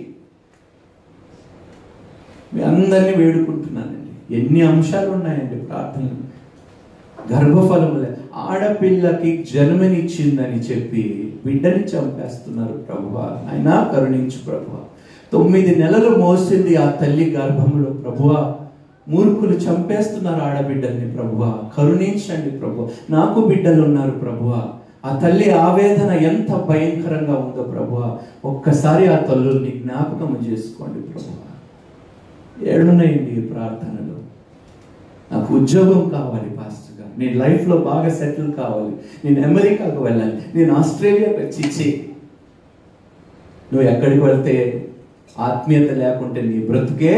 మీ అందరినీ వేడుకుంటున్నానండి. ఎన్ని అంశాలు ఉన్నాయండి ప్రార్థనలు. గర్భఫలములే, ఆడపిల్లకి జన్మనిచ్చిందని చెప్పి బిడ్డని చంపేస్తున్నారు ప్రభువా, అయినా కరుణించు ప్రభువా. 9 నెలలు మోసింది ఆ తల్లి గర్భంలో ప్రభువా, మూర్ఖులు చంపేస్తున్నారు ఆడబిడ్డల్ని ప్రభువా, కరుణించండి ప్రభువా. నాకు బిడ్డలు ఉన్నారు ప్రభువా, ఆ తల్లి ఆవేదన ఎంత భయంకరంగా ఉందో ప్రభువా, ఒక్కసారి ఆ తల్లుల్ని జ్ఞాపకం చేసుకోండి ప్రభువా. ఏడున్నాయండి ఈ ప్రార్థనలు. నాకు ఉద్యోగం కావాలి పాస్టర్ గారు, నేను లైఫ్లో బాగా సెటిల్ కావాలి, నేను అమెరికాకు వెళ్ళాలి, నేను ఆస్ట్రేలియాకి వచ్చి. నువ్వు ఎక్కడికి వెళ్తే ఆత్మీయత లేకుంటే నీ బ్రతుకే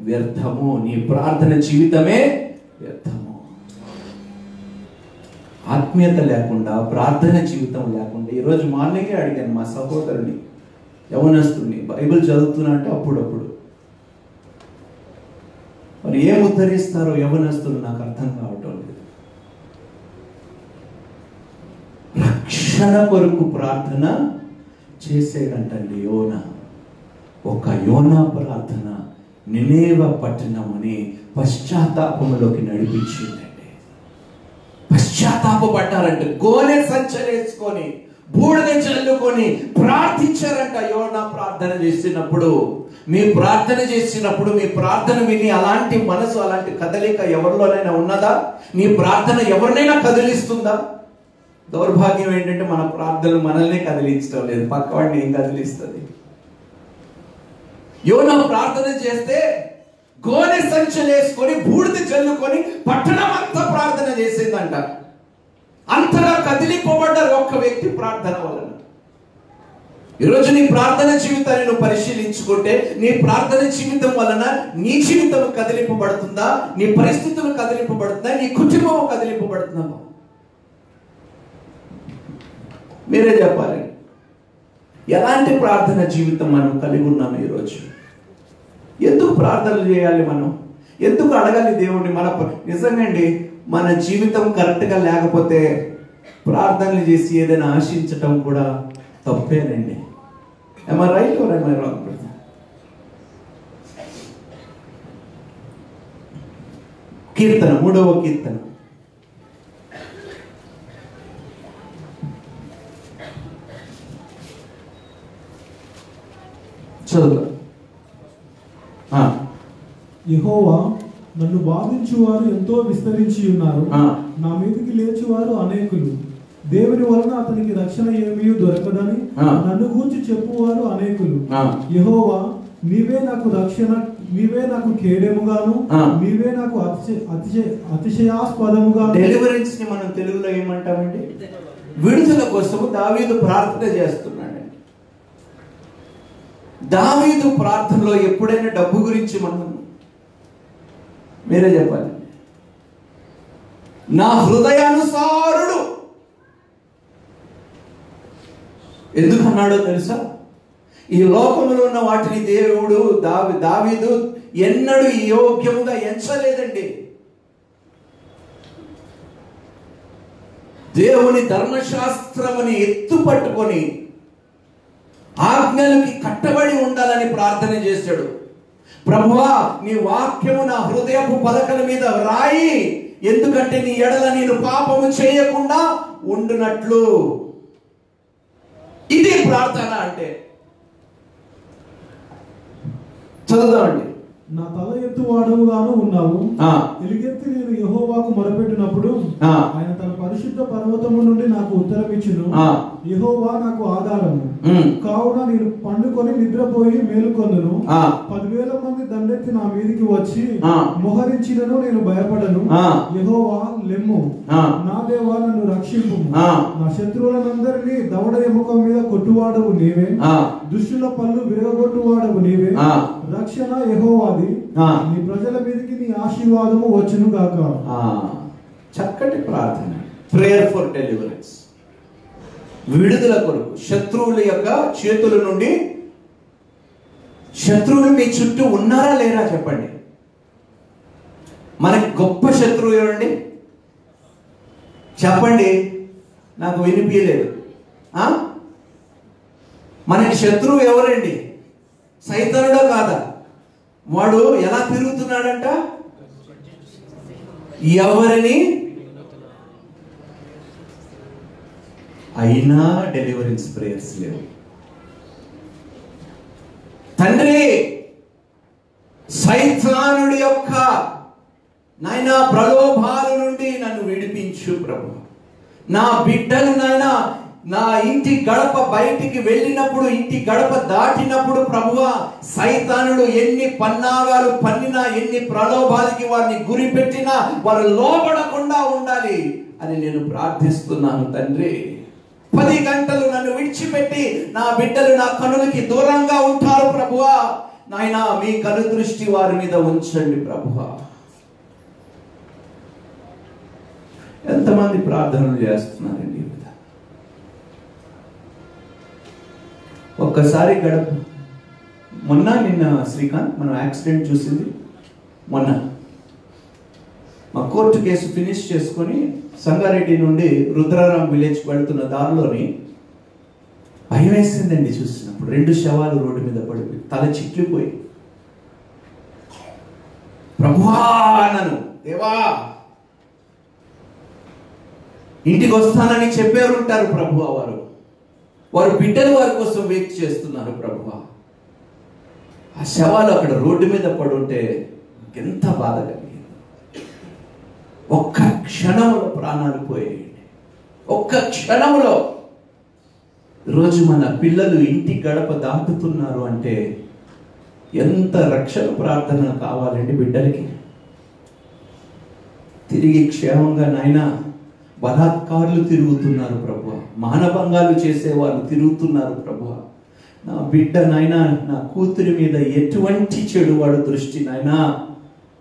వ్యర్థము, నీ ప్రార్థన జీవితమే వ్యర్థము. ఆత్మీయత లేకుండా, ప్రార్థన జీవితం లేకుండా, ఈరోజు మార్నింగే అడిగాను మా సహోదరుని, యవనస్తుని, బైబిల్ చదువుతున్నా అంటే అప్పుడప్పుడు. మరి ఏం ఉద్ధరిస్తారో యవనస్తులు నాకు అర్థం కావటం లేదు. రక్షణ కొరకు ప్రార్థన చేసేటంటండి యోనా. ఒక యోనా ప్రార్థన నినేవ పట్టణమని పశ్చాత్తాపంలోకి నడిపించిందండి. పశ్చాత్తాపడ్డారంటే గోనె సంచలేసుకొని బూడిద చల్లుకొని ప్రార్థించారంట. యోనా ప్రార్థన చేసినప్పుడు, మీ ప్రార్థన చేసినప్పుడు, మీ ప్రార్థన విని అలాంటి మనసు, అలాంటి కదలిక ఎవరిలోనైనా ఉన్నదా? నీ ప్రార్థన ఎవరినైనా కదిలిస్తుందా? దౌర్భాగ్యం ఏంటంటే మన ప్రార్థనలు మనల్ని కదిలించడం లేదు, పక్కవాడిని ఏం కదిలిస్తుంది? యోనా ప్రార్థన చేస్తే గోనె సంచలేసుకొని బూడిద చల్లుకొని పట్టణం అంతా ప్రార్థన చేసిందంట. అంతగా కదిలిపోబడ్డారు ఒక్క వ్యక్తి ప్రార్థన వలన. ఈరోజు నీ ప్రార్థన జీవితాన్ని నువ్వు పరిశీలించుకుంటే, నీ ప్రార్థన జీవితం వలన నీ జీవితం కదిలింపబడుతుందా? నీ పరిస్థితులు కదిలింపబడుతుందా? నీ కుటుంబం కదిలింపబడుతుందా? మీరే చెప్పాలి. ఎలాంటి ప్రార్థన జీవితం మనం కలిగి ఉన్నాము ఈరోజు? ఎందుకు ప్రార్థనలు చేయాలి మనం? ఎందుకు అడగాలి దేవుణ్ణి? నిజంగా అండి, మన జీవితం కరెక్ట్గా లేకపోతే ప్రార్థనలు చేసి ఏదైనా ఆశించటం కూడా తప్పేనండి. Am I right or am I wrong? కీర్తన, 3వ కీర్తన. చదువు. యెహోవా, నన్ను బాధించువారు ఎంతో విస్తరించి ఉన్నారు, నా మీదకి లేచువారు అనేకులు. దేవుని వలన అతనికి రక్షణ ఏమీ దొరకదని నన్ను గూర్చి చెప్పువారు అనేకులు. యెహోవా, నీవే నాకు రక్షణ, నీవే నాకు కేడెముగాను, నీవే నాకు అతిశయాస్పదముగా. డెలివరెన్స్ ని మనం తెలుగులో ఏమంటామండి? విడుదల కోసం దావీదు ప్రార్థన చేస్తున్నాడు. దావీదు ప్రార్థనలో ఎప్పుడైనా డబ్బు గురించి మనం, మీరే చెప్పాలి. నా హృదయానుసారుడు ఎందుకన్నాడో తెలుసా? ఈ లోకంలో ఉన్న వాటిని దేవుడు దావీదు ఎన్నడూ యోగ్యముగా ఎంచలేదండి. దేవుని ధర్మశాస్త్రముని ఎత్తుపట్టుకొని ఆజ్ఞలకి కట్టబడి ఉండాలని ప్రార్థన చేశాడు. ప్రభువా, నీ వాక్యము నా హృదయపు పలకల మీద రాయి, ఎందుకంటే నీ ఎడల నేను పాపము చేయకుండా ఉండునట్లు. ఇది ప్రార్థన అంటే. చదువుదామండి నా తల ఎత్తు వాడవుగాను ఉన్నావు. ఎలుగెత్తి నేను యెహోవాకు మొరపెట్టినప్పుడు ఆయన తన పరిశుద్ధ పర్వతము నుండి నాకు ఉత్తరం ఇచ్చును. యెహోవా నాకు ఆధారము కావున నేను పండుకొని నిద్రపోయి మేలుకొందును. 10,000 మంది దండెత్తి నా మీదికి వచ్చి మోహరించినను నేను భయపడను. యెహోవా లెమ్ము, నా దేవా నన్ను రక్షింపు. నా శత్రువులందరినీ దవడ ఎముకం మీద కొట్టువాడవు నీవే, దుష్టుల పళ్ళు విరగొట్టువాడవు నీవే. రక్షణ యెహోవాది, నీ ప్రజల మీదకి నీ ఆశీర్వాదము వచ్చును గాక. చక్కటి ప్రార్థన, ప్రేయర్ ఫర్ డెలివరెన్స్, విడుదల కొరకు. శత్రువుల యొక్క చేతుల నుండి. శత్రువులు మీ చుట్టూ ఉన్నారా లేరా చెప్పండి. మనకి గొప్ప శత్రువు ఎవరండి చెప్పండి, నాకు వినిపించలేదు. మనకి శత్రువు ఎవరండి? సైతానుడో కాదా? వాడు ఎలా తిరుగుతున్నాడంట? ఎవరిని అయినా డెలివరెన్స్ ప్రేయర్స్ లేవు. తండ్రి, సైతానుడి యొక్క నాయనా ప్రలోభాల నుండి నన్ను విడిపించు ప్రభు. నా బిడ్డలు నాయనా నా ఇంటి గడప బయటికి వెళ్ళినప్పుడు, ఇంటి గడప దాటినప్పుడు ప్రభువా, సైతానుడు ఎన్ని పన్నాగాలు పన్నినా, ఎన్ని ప్రలోభాలకి వారిని గురి పెట్టినా వారు లోబడకుండా ఉండాలి అని నేను ప్రార్థిస్తున్నాను తండ్రి. 10 గంటలు నన్ను విడిచిపెట్టి నా బిడ్డలు నా కనులకి దూరంగా ఉంటారు ప్రభువా. నాయనా మీ కను దృష్టి వారి మీద ఉంచండి ప్రభువా. ఎంతమంది ప్రార్థనలు చేస్తున్నారండి? ఒక్కసారి నిన్న శ్రీకాంత్ మనం యాక్సిడెంట్ చూసింది. మొన్న మా కోర్టు కేసు ఫినిష్ చేసుకొని సంగారెడ్డి నుండి రుద్రారాం విలేజ్కి వెళ్తున్న దారిలోని భయం వేసిందండి చూసినప్పుడు. 2 శవాలు రోడ్డు మీద పడిపోయి తల చిట్లిపోయి, ప్రభువా నన్ను దేవా ఇంటికి వస్తానని చెప్పారు ఉంటారు ప్రభువా. వారు బిడ్డలు వారి కోసం వెయిట్ చేస్తున్నారు ప్రభువా. ఆ శవాలు అక్కడ రోడ్డు మీద పడుంటే ఎంత బాధ కలిగింది. ఒక్క క్షణంలో ప్రాణాలు పోయాయండి. ఒక్క క్షణంలో. రోజు మన పిల్లలు ఇంటి గడప దాటుతున్నారు అంటే ఎంత రక్షణ ప్రార్థన కావాలండి బిడ్డలకి. తిరిగి క్షేమంగా నాయనా బలాత్కారులు తిరుగుతున్నారు ప్రభువా, మానభంగాలు చేసేవాళ్ళు తిరుగుతున్నారు ప్రభువా. నా బిడ్డ నాయనా, నా కూతురి మీద ఎటువంటి చెడువాడు దృష్టి నాయనా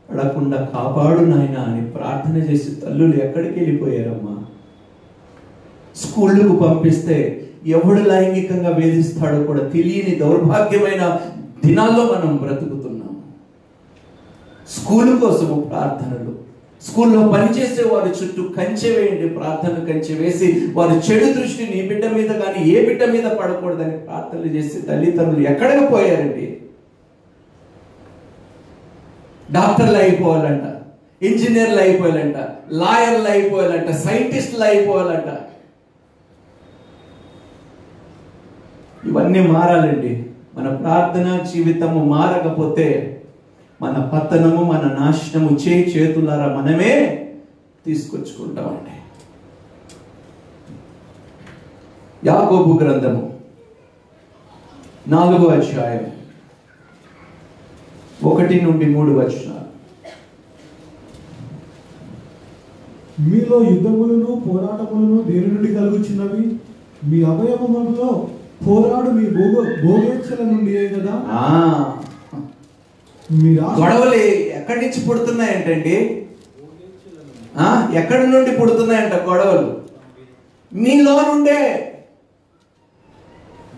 పడకుండా కాపాడు నాయనా అని ప్రార్థన చేసి తల్లులు ఎక్కడికి వెళ్ళిపోయారమ్మా. స్కూళ్ళకు పంపిస్తే ఎవడు లైంగికంగా వేధిస్తాడో కూడా తెలియని దౌర్భాగ్యమైన దినాల్లో మనం బ్రతుకుతున్నాం. స్కూలు కోసము ప్రార్థనలు, స్కూల్లో పనిచేసే వారి చుట్టూ కంచె వేయండి, ప్రార్థన కంచె వేసి వారి చెడు దృష్టి నీ బిడ్డ మీద కానీ ఏ బిడ్డ మీద పడకూడదని ప్రార్థనలు చేసి తల్లిదండ్రులు ఎక్కడికి పోయారండి? డాక్టర్లు అయిపోవాలంట, ఇంజనీర్లు అయిపోవాలంట, లాయర్లు అయిపోవాలంట, సైంటిస్టులు అయిపోవాలంట. ఇవన్నీ మారాలండి. మన ప్రార్థనా జీవితము మారకపోతే మన పతనము, మన నాశనము చేతులారా మనమే తీసుకొచ్చుకుంటామండి. యాకోబు గ్రంథము 4వ అధ్యాయం 1 నుండి 3 వచనాలు. మీలో యుద్ధములను పోరాటములను దేని నుండి కలుగుచున్నవి? మీ అవయవములలో పోరాడు మీ భోగేచ్ఛల నుండి కదా. గొడవలు ఎక్కడి నుంచి పుడుతున్నాయంటండి? ఎక్కడి నుండి పుడుతున్నాయంట గొడవలు? మీలో నుండే.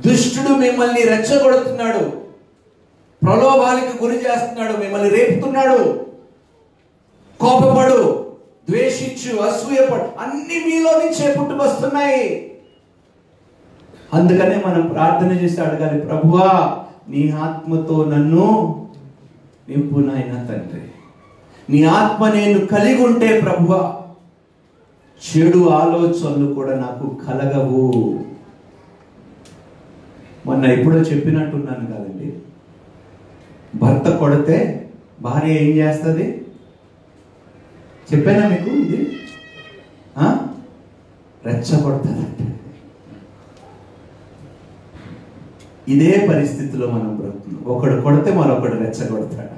దుష్టుడు మిమ్మల్ని రెచ్చగొడుతున్నాడు, ప్రలోభాలకు గురి చేస్తున్నాడు, మిమ్మల్ని రేపుతున్నాడు. కోపపడు, ద్వేషించు, అసూయపడు, అన్ని మీలో నుంచే పుట్టుకొస్తున్నాయి. అందుకనే మనం ప్రార్థన చేసి అడగాలి, ప్రభువా నీ ఆత్మతో నన్ను నింపు నాయనా తండ్రి. నీ ఆత్మ నేను కలిగి ఉంటే ప్రభువా చెడు ఆలోచనలు కూడా నాకు కలగవు. మొన్న ఎప్పుడో చెప్పినట్టున్నాను కాదండి, భర్త కొడితే భార్య ఏం చేస్తుంది? చెప్పానా మీకు ఇది? రెచ్చగొడతారంట. ఇదే పరిస్థితిలో మనం బ్రతుకుతున్నాం. ఒకడు కొడితే మరొకడు రెచ్చగొడతాడంట.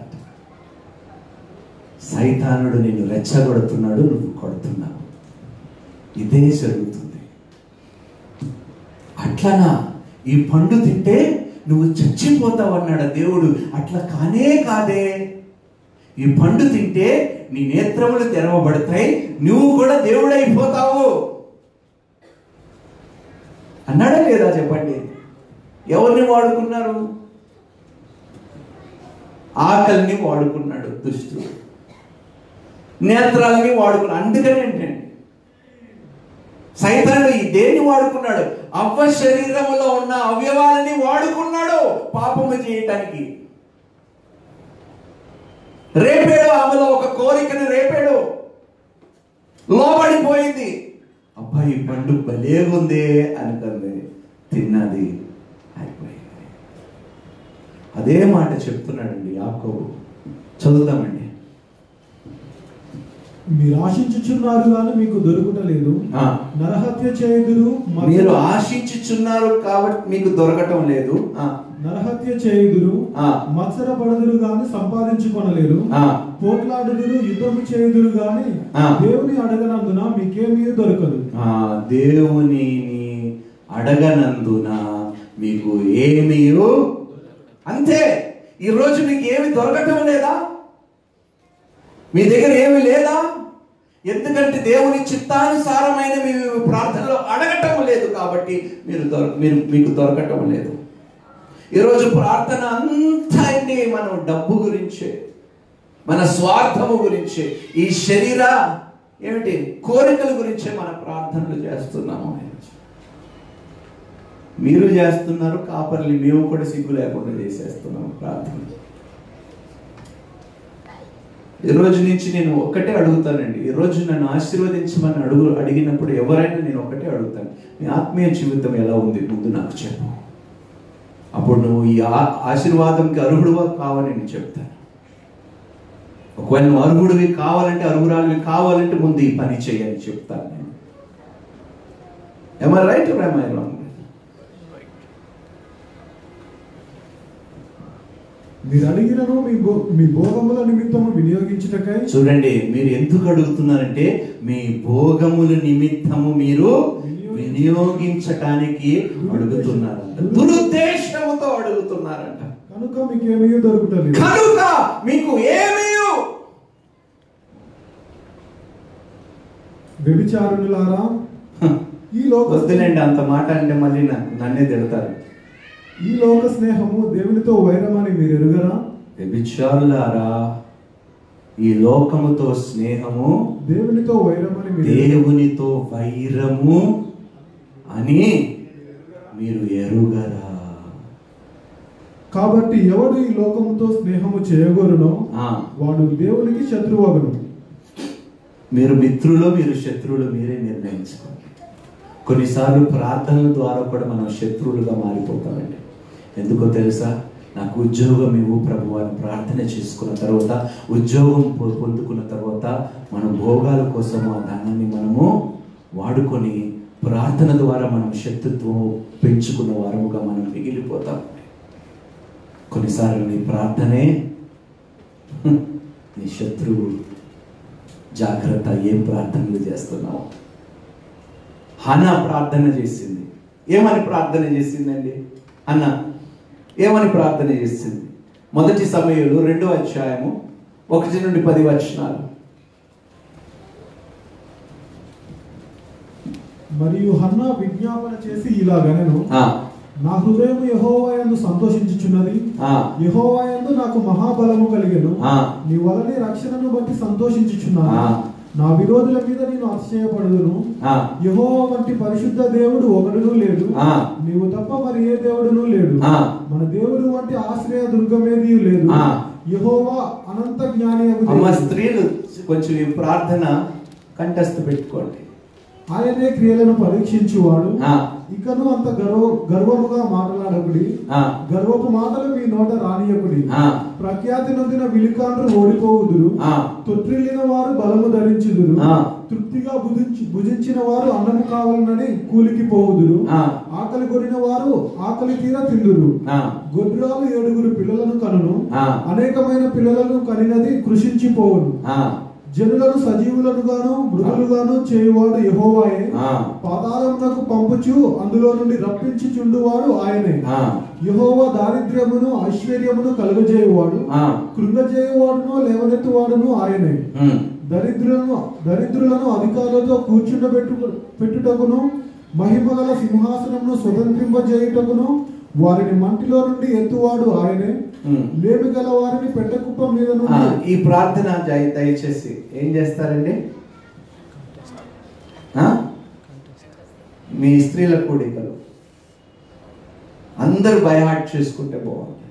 సైతానుడు నిన్ను రెచ్చగొడుతున్నాడు, నువ్వు కొడుతున్నావు. ఇదే జరుగుతుంది. అట్లనా ఈ పండు తింటే నువ్వు చచ్చిపోతావు అన్నాడు దేవుడు. అట్లా కానే కాదే. ఈ పండు తింటే నీ నేత్రములు తెరవబడతాయి, నువ్వు కూడా దేవుడైపోతావు అన్నాడా లేదా? చెప్పండి. ఎవరిని వాడుకున్నారు? ఆకలిని వాడుకున్నాడు దుష్టుడు, నేత్రాలని వాడుకున్నాడు. అందుకని ఏంటండి సైతానుడు ఈ దేన్ని వాడుకున్నాడు? అవ్వ శరీరములో ఉన్న అవయవాలని వాడుకున్నాడు పాపము చేయటానికి. రేపాడు, ఆమెలో ఒక కోరికను రేపాడు, లోబడిపోయింది. అబ్బాయి పండు భలేగుందే అనుకుంది, తిన్నది, అయిపోయింది. అదే మాట చెప్తున్నాడండి యాకోబు. చదువుతామండి. మీరు ఆశించుచున్నారు కానీ మీకు దొరుకుటలేదు, నరహత్య చేయుదురు. మీరు ఆశించుచున్నారు కాబట్టి మీకు దొరకటం లేదు. నరహత్య చేయుదురు, మత్సరపడుదురు గాని సంపాదించుకొనలేరు, పోట్లాడుదురు, యుద్ధము చేయుదురు గాని దేవుని అడగనందున మీకేమీ దొరకదు. దేవుని అడగనందున మీకు ఏమీ, అంతే. ఈరోజు మీకు ఏమి దొరకటం లేదా? మీ దగ్గర ఏమి లేదా? ఎందుకంటే దేవుని చిత్తానుసారమైన మీ ప్రార్థనలో అడగటం లేదు కాబట్టి మీకు దొరకటం లేదు. ఈరోజు ప్రార్థన అంతా అండి మనం డబ్బు గురించే, మన స్వార్థము గురించే, ఈ శరీర ఏమిటి కోరికల గురించే మన ప్రార్థనలు చేస్తున్నాము. మీరు చేస్తున్నారు కాపర్లు, మేము కూడా సిగ్గు లేకుండా చేసేస్తున్నాము ప్రార్థన. ఈ రోజు నుంచి నేను ఒక్కటే అడుగుతానండి. ఈ రోజు నన్ను ఆశీర్వదించమని అడిగినప్పుడు ఎవరైనా నేను ఒకటే అడుగుతాను, మీ ఆత్మీయ జీవితం ఎలా ఉంది ముందు నాకు చెప్పు. అప్పుడు నువ్వు ఈ ఆశీర్వాదంకి అర్హుడువా కావని నేను చెప్తాను. ఒకవేళ నువ్వు అర్హుడివి కావాలంటే, అర్హురాలివి కావాలంటే ముందు ఈ పని చేయని చెప్తాను నేను. Am I right or am I wrong? మీరు అడిగినను మీ భోగముల నిమిత్తము వినియోగించుటకై. చూడండి, మీరు ఎందుకు అడుగుతున్నారంటే మీ భోగముల నిమిత్తము మీరు వినియోగించటానికి అడుగుతున్నారంట, దురుద్దేశముతో అడుగుతున్నారంట. కనుక మీకు ఏమీ దొరుకుతలేదు. కనుక మీకు ఏమీ. వ్యభిచారులారా, ఈ లోక వద్దులేండి అంత మాట అంటే మళ్ళీ నన్నే తిడతారు. ఈ లోక స్నేహము దేవునితో వైరమని మీరు ఎరుగరా? వ్యభిచారులారా, ఈ లోకముతో స్నేహము దేవునితో వైరమని దేవునితో వైరము అని మీరు ఎరుగరా? కాబట్టి ఎవడు ఈ లోకముతో స్నేహము చేయగోరునో వాడు దేవునికి శత్రువగును. మీరు మిత్రులు, మీరు శత్రువులు మీరే నిర్ణయించుకోండి. కొన్నిసార్లు ప్రార్థనల ద్వారా కూడా మనం శత్రువులుగా మారిపోతామండి. ఎందుకో తెలుసా? నాకు ఉద్యోగం ఇవ్వు ప్రభు అని ప్రార్థన చేసుకున్న తర్వాత, ఉద్యోగం పొందుకున్న తర్వాత మన భోగాల కోసం ఆ ధనాన్ని మనము వాడుకొని ప్రార్థన ద్వారా మనం శత్రుత్వం పెంచుకున్న వారముగా మనం మిగిలిపోతాం. కొన్నిసార్లు నీ ప్రార్థనే నీ శత్రువు. జాగ్రత్త, ఏం ప్రార్థనలు చేస్తున్నావు? హన్నా ప్రార్థన చేసింది. ఏమని ప్రార్థన చేసిందండి? అన్న ఏమని ప్రార్థన చేసింది? 1 సమూయేలు 2వ అధ్యాయము 1 నుండి 10 వచనాలు. మరియు హన్నా విజ్ఞాపన చేసి ఇలాగనెను, నా హృదయం యెహోవా యందు సంతోషించుచున్నది, యెహోవా యందు నాకు మహాబలము కలిగెను, నీ వలన రక్షణను బట్టి సంతోషించుచున్నాను. నా విరోధుల మీద నేను అతిశయపడుదును. యెహోవా వంటి పరిశుద్ధ దేవుడు ఒకడును లేడు, నీవు తప్ప మరి ఏ దేవుడును లేడు. మన దేవుడు వంటి ఆశ్రయ దుర్గమేది లేదు. యెహోవా అనంత జ్ఞాని. స్త్రీలు కొంచెం ఈ ప్రార్థన కంఠస్థ పెట్టుకోండి. ఆయనే క్రియలను పరీక్షించువాడు. ఇకను అంత గర్వముగా మాట్లాడకుడి, గర్వపు మాటలు మీ నోట రానియకుడి. ప్రఖ్యాతి నొందిన విలుకాండ్రు ఓడిపోవుదురు, తొట్టిల్లిన వారు బలము ధరించుదురు. తృప్తిగా భుజించిన వారు అన్నము కావాలనని కూలికి పోవుదురు. ఆకలి కొనిన వారు ఆకలి తీర తిందురు. గొడ్రాలు 7 పిల్లలను కనును, అనేకమైన పిల్లలను కనినది కృషించిపోవును. జనులను సజీవులను గాను మృదులుగాను చేయువాడు యెహోవాయే. పాతాళమునకు పంపుచు అందులో నుండి రప్పించుచుండువాడు ఆయనే. యెహోవా దారిద్ర్యమును ఐశ్వర్యమును కలుగజేయువాడు, కృంగజేయువాడును లేవనెత్తువాడును ఆయనే. దరిద్రులను అధికారులతో కూర్చుండబెట్టుటకును మహిమగల సింహాసనమును స్వతంత్రింపజేయుటకును వారిని మంటిలో నుండి ఎత్తువాడు ఆయనే. లేమి గల వారిని పెట్టకుప్ప మీద నుండి. ఈ ప్రార్థన దయచేసి ఏం చేస్తారండి? మీ స్త్రీల కూడికలు అందరూ బైహార్ట్ చేసుకుంటే బాగుంటుంది.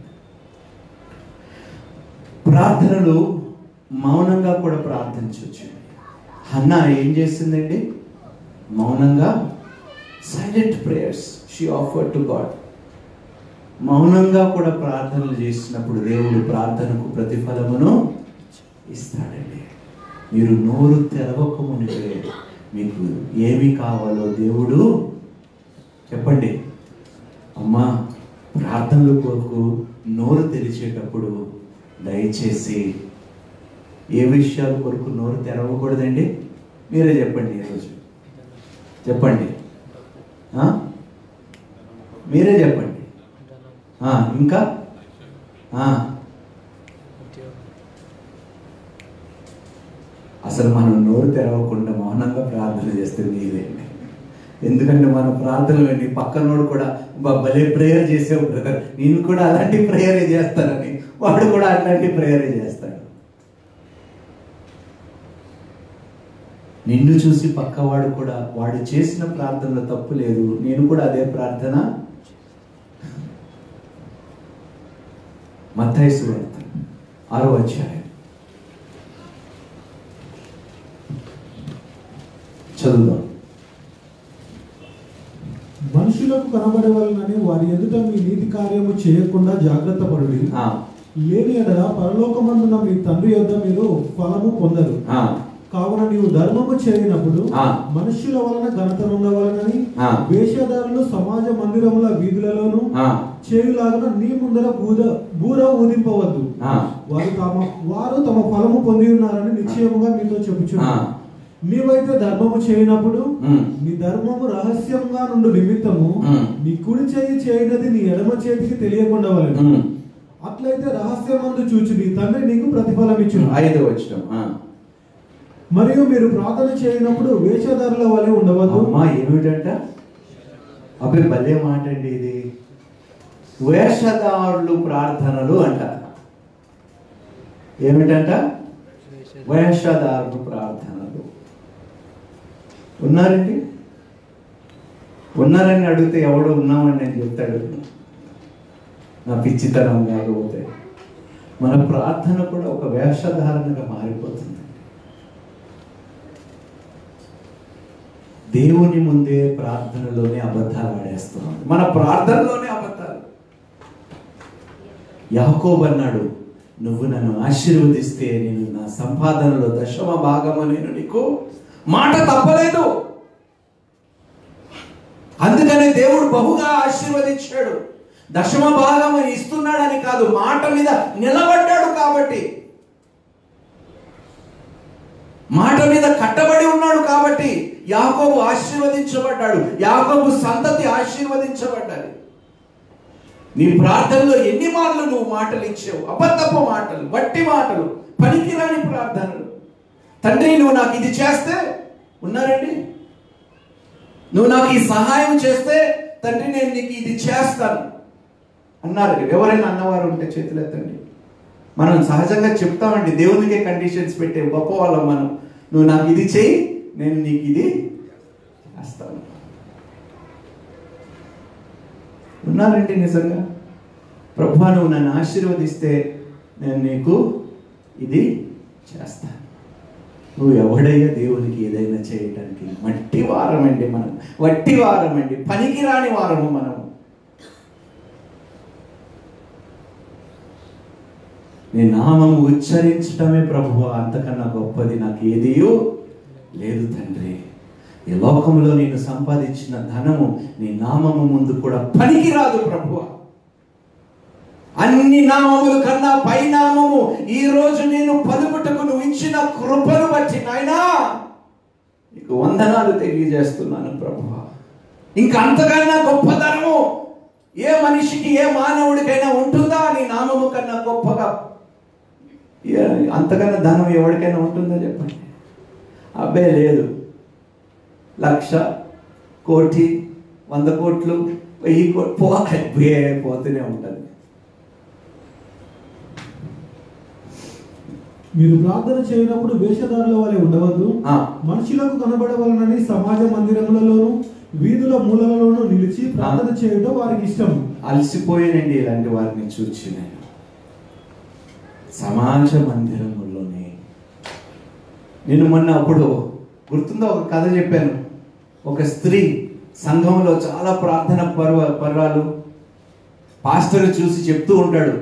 ప్రార్థనలు మౌనంగా కూడా ప్రార్థించవచ్చు. హన్నా ఏం చేసిందండి? మౌనంగా silent prayers she offered to God. మౌనంగా కూడా ప్రార్థనలు చేసినప్పుడు దేవుడు ప్రార్థనకు ప్రతిఫలమును ఇస్తాడండి. మీరు నోరు తెరవకమునిపే మీకు ఏమి కావాలో దేవుడు చెప్పండి. అమ్మా, ప్రార్థనల కొరకు నోరు తెరిచేటప్పుడు దయచేసి ఏ విషయాల కొరకు నోరు తెరవకూడదండి? మీరే చెప్పండి. ఈరోజు చెప్పండి, మీరే చెప్పండి. ఇంకా అసలు మనం నోరు తెరవకుండా మౌనంగా ప్రార్థన చేస్తే మీరేంటి? ఎందుకంటే మన ప్రార్థనలు ఏంటి? పక్కనోడు కూడా భలే ప్రేయర్ చేసేవు బ్రదర్, నేను కూడా అలాంటి ప్రేయరే చేస్తానని వాడు కూడా అలాంటి ప్రేయరే చేస్తాడు. నిన్ను చూసి పక్కవాడు కూడా వాడు చేసిన ప్రార్థనలో తప్పు లేదు, నేను కూడా అదే ప్రార్థన. మత్తయి సువార్త 6వ అధ్యాయం చదువుదాం. మనుషులకు కనబడవలనని వారి ఎదుట మీ నీతి కార్యము చేయకుండా జాగ్రత్త పడుడి. లేని ఎడల పరలోకమందున మీ తండ్రి యొద్ద మీరు ఫలము పొందరు. కావున నీవు ధర్మము చేయనప్పుడు మనుష్యుల వలన ఘనత ఉండవలనని వేషధారులు సమాజ మందిరముల వీధులలోను చేయులాగా నీ ముందర బూర ఊదింపవద్దు. వారు తమ ఫలము పొంది ఉన్నారని నిశ్చయముగా మీతో చెప్పుచున్నాను. నీవైతే ధర్మము చేయనప్పుడు నీ ధర్మము రహస్యంగా నుండి నిమిత్తము నీ కుడి చేయి చేయనది నీ ఎడమ చేతికి తెలియకుండా వలెను. అట్లయితే రహస్యమందు చూచి నీ తండ్రి నీకు ప్రతిఫలం ఇచ్చును. 5వ వచనం. మరియు మీరు ప్రార్థన చేయనప్పుడు వేషధారుల వలె ఉండవద్దు. ఏమిటంట? అబ్బాయి భలే మాట అండి ఇది. వేషధారులు ప్రార్థనలు అంట. ఏమిటంట? వేషధారులు ప్రార్థనలు. ఉన్నారండి? ఉన్నారని అడిగితే ఎవడో ఉన్నామని నేను చెప్తాడు. నా పిచ్చితనం కాకపోతే మన ప్రార్థన కూడా ఒక వేషధారణగా మారిపోతుంది. దేవుని ముందే ప్రార్థనలోనే అబద్ధాలు ఆడేస్తున్నాం. మన ప్రార్థనలోనే అబద్ధాలు. యాకోబు అన్నాడు, నువ్వు నన్ను ఆశీర్వదిస్తే నేను నా సంపాదనలో 10వ భాగము నేను నీకు మాట తప్పలేదు. అందుకనే దేవుడు బహుగా ఆశీర్వదించాడు. 10వ భాగము ఇస్తున్నాడని కాదు, మాట మీద నిలబడ్డాడు. కాబట్టి మాట మీద కట్టబడి ఉన్నాడు. కాబట్టి యాకోబు ఆశీర్వదించబడ్డాడు. యాకోబు సంతతి ఆశీర్వదించబడ్డాడు. నీ ప్రార్థనలో ఎన్ని మార్లు నువ్వు మాటలు ఇచ్చావు? అబద్ధపు మాటలు, వట్టి మాటలు, పనికిరాని ప్రార్థనలు. తండ్రి నువ్వు నాకు ఇది చేస్తే, ఉన్నారండి, నువ్వు నాకు ఈ సహాయం చేస్తే తండ్రి నేను నీకు ఇది చేస్తాను అన్నారు. ఎవరైనా అన్నవారు ఉంటే చేతులు ఎత్తండి. మనం సహజంగా చెప్తామండి, దేవునికే కండిషన్స్ పెట్టే గొప్ప వాళ్ళం మనం. నువ్వు నాకు ఇది చెయ్యి, నేను నీకు ఇది చేస్తాను. ఉన్నారండి నిజంగా? ప్రభువా నువ్వు నన్ను ఆశీర్వదిస్తే నేను నీకు ఇది చేస్తాను. నువ్వు ఎవడయ్యా దేవునికి ఏదైనా చేయటానికి? మట్టి వారమండి మనం, వట్టి వారమండి, పనికిరాని వారము మనం. నీ నామము ఉచ్చరించటమే ప్రభువా, అంతకన్నా గొప్పది నాకు ఏదియో లేదు తండ్రి. ఈ లోకంలో నేను సంపాదించిన ధనము నీ నామము ముందు కూడా పనికిరాదు ప్రభువా. అన్ని నామముల కన్నా పైనామము ఈరోజు నేను పలుకుటకు నువ్వు ఇచ్చిన కృపను బట్టి నాయనా నీకు వందనాలు తెలియజేస్తున్నాను ప్రభువా. ఇంకా అంతకన్నా గొప్పతనము ఏ మనిషికి, ఏ మానవుడికైనా ఉంటుందా నీ నామము కన్నా గొప్పగా? అంతకన్నా ధనం ఎవరికైనా ఉంటుందా చెప్పండి? అబ్బే లేదు. 1,00,000, 1,00,00,000, 100 కోట్లు, 1000 కోట్లు పోతూనే ఉంటుంది. మీరు ప్రార్థన చేయనప్పుడు వేషధారుల వలె ఉండవద్దు. మనుషులకు కనబడవలనని సమాజ మందిరములలోను వీధుల మూలలలోనూ నిలిచి ప్రార్థన చేయడం వారికి ఇష్టం. అలసిపోయానండి ఇలాంటి వారిని చూచి. నేను సమాజ మందిరములోనే, నేను మొన్న అప్పుడు గుర్తుందో ఒక కథ చెప్పాను. ఒక స్త్రీ సంఘంలో చాలా ప్రార్థన పర్వాలు, పాస్టర్ చూసి చెప్తూ ఉంటాడు,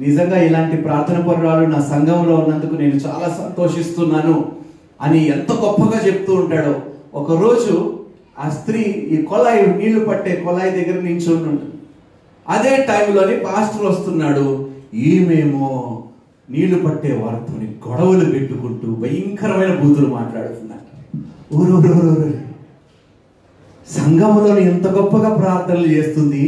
నిజంగా ఇలాంటి ప్రార్థన పర్వాలు నా సంఘంలో ఉన్నందుకు నేను చాలా సంతోషిస్తున్నాను అని ఎంత గొప్పగా చెప్తూ ఉంటాడో. ఒకరోజు ఆ స్త్రీ ఈ కొలాయి, నీళ్లు పట్టే కొలాయి దగ్గర నించుండు. అదే టైంలోని పాస్టర్ వస్తున్నాడు. ఈమెమో నీళ్లు పట్టే వారితో గొడవలు పెట్టుకుంటూ భయంకరమైన బూతులు మాట్లాడుతున్నాడు. ఊరూరు సంఘంలో ఎంత గొప్పగా ప్రార్థనలు చేస్తుంది,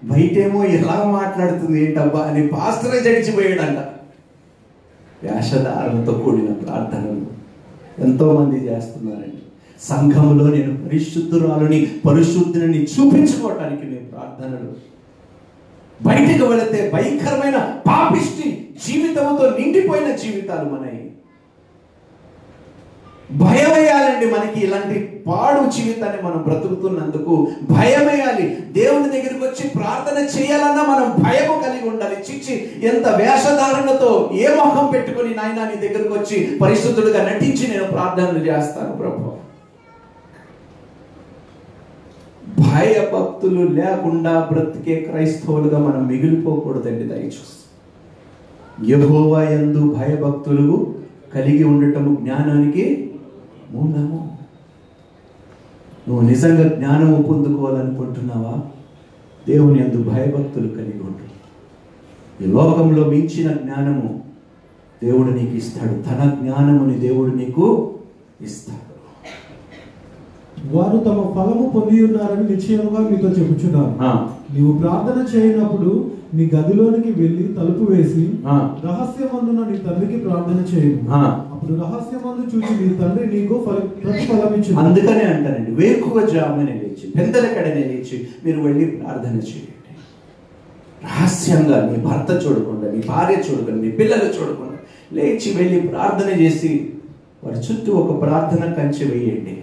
బయటేమో ఎలా మాట్లాడుతుంది ఏంటబ్బా అని పాస్టరే జడిచిపోయాడంట. వేషధారణతో కూడిన ప్రార్థనలు ఎంతో మంది చేస్తున్నారండి. సంఘంలో నేను పరిశుద్ధుని చూపించుకోవటానికి మేము ప్రార్థనలు, బయటకు వెళితే భయంకరమైన పాపిష్టి జీవితంతో నిండిపోయిన జీవితాలు మనవి. భయం వేయాలండి మనకి. ఇలాంటి పాడు జీవితాన్ని మనం బ్రతుకుతున్నందుకు భయం వేయాలి. దేవుని దగ్గరికి వచ్చి ప్రార్థన చేయాలన్నా మనం భయము కలిగి ఉండాలి. చిచ్చి ఎంత వేషధారణతో ఏ మొహం పెట్టుకుని నాయనా నీ దగ్గరకు వచ్చి పరిశుద్ధుడుగా నటించి నేను ప్రార్థనలు చేస్తాను ప్రభు. భయభక్తులు లేకుండా బ్రతికే క్రైస్తవులుగా మనం మిగిలిపోకూడదండి. దయచేసి యెహోవా యందు భయభక్తులు కలిగి ఉండటము జ్ఞానానికి మూలము. నువ్వు నిజంగా జ్ఞానము పొందుకోవాలనుకుంటున్నావా? దేవుని యందు భయభక్తులు కలిగి ఉండు. ఈ లోకంలో మించిన జ్ఞానము దేవుడు నీకు ఇస్తాడు. తన జ్ఞానముని దేవుడు నీకు ఇస్తాడు. వారు తమ ఫలము పొంది ఉన్నారని నిశ్చయముగా మీతో చెప్పుచున్నాను. నీవు ప్రార్థన చేయనప్పుడు నీ గదిలోనికి వెళ్ళి తలుపు వేసి రహస్యమందున నీ తండ్రికి ప్రార్థన చేయు. అప్పుడు రహస్యమందు చూసి నీ తండ్రి నీకు ప్రతిఫలం ఇచ్చు. అందుకనే అంటానండి, వేకువ జామునే లేచి, పెద్దల కడనే లేచి మీరు వెళ్ళి ప్రార్థన చేయండి. రహస్యంగా నీ భర్త చూడకుండా, నీ భార్య చూడకుండా, నీ పిల్లలు చూడకుండా లేచి వెళ్ళి ప్రార్థన చేసి వారి చుట్టూ ఒక ప్రార్థన కంచె వేయండి.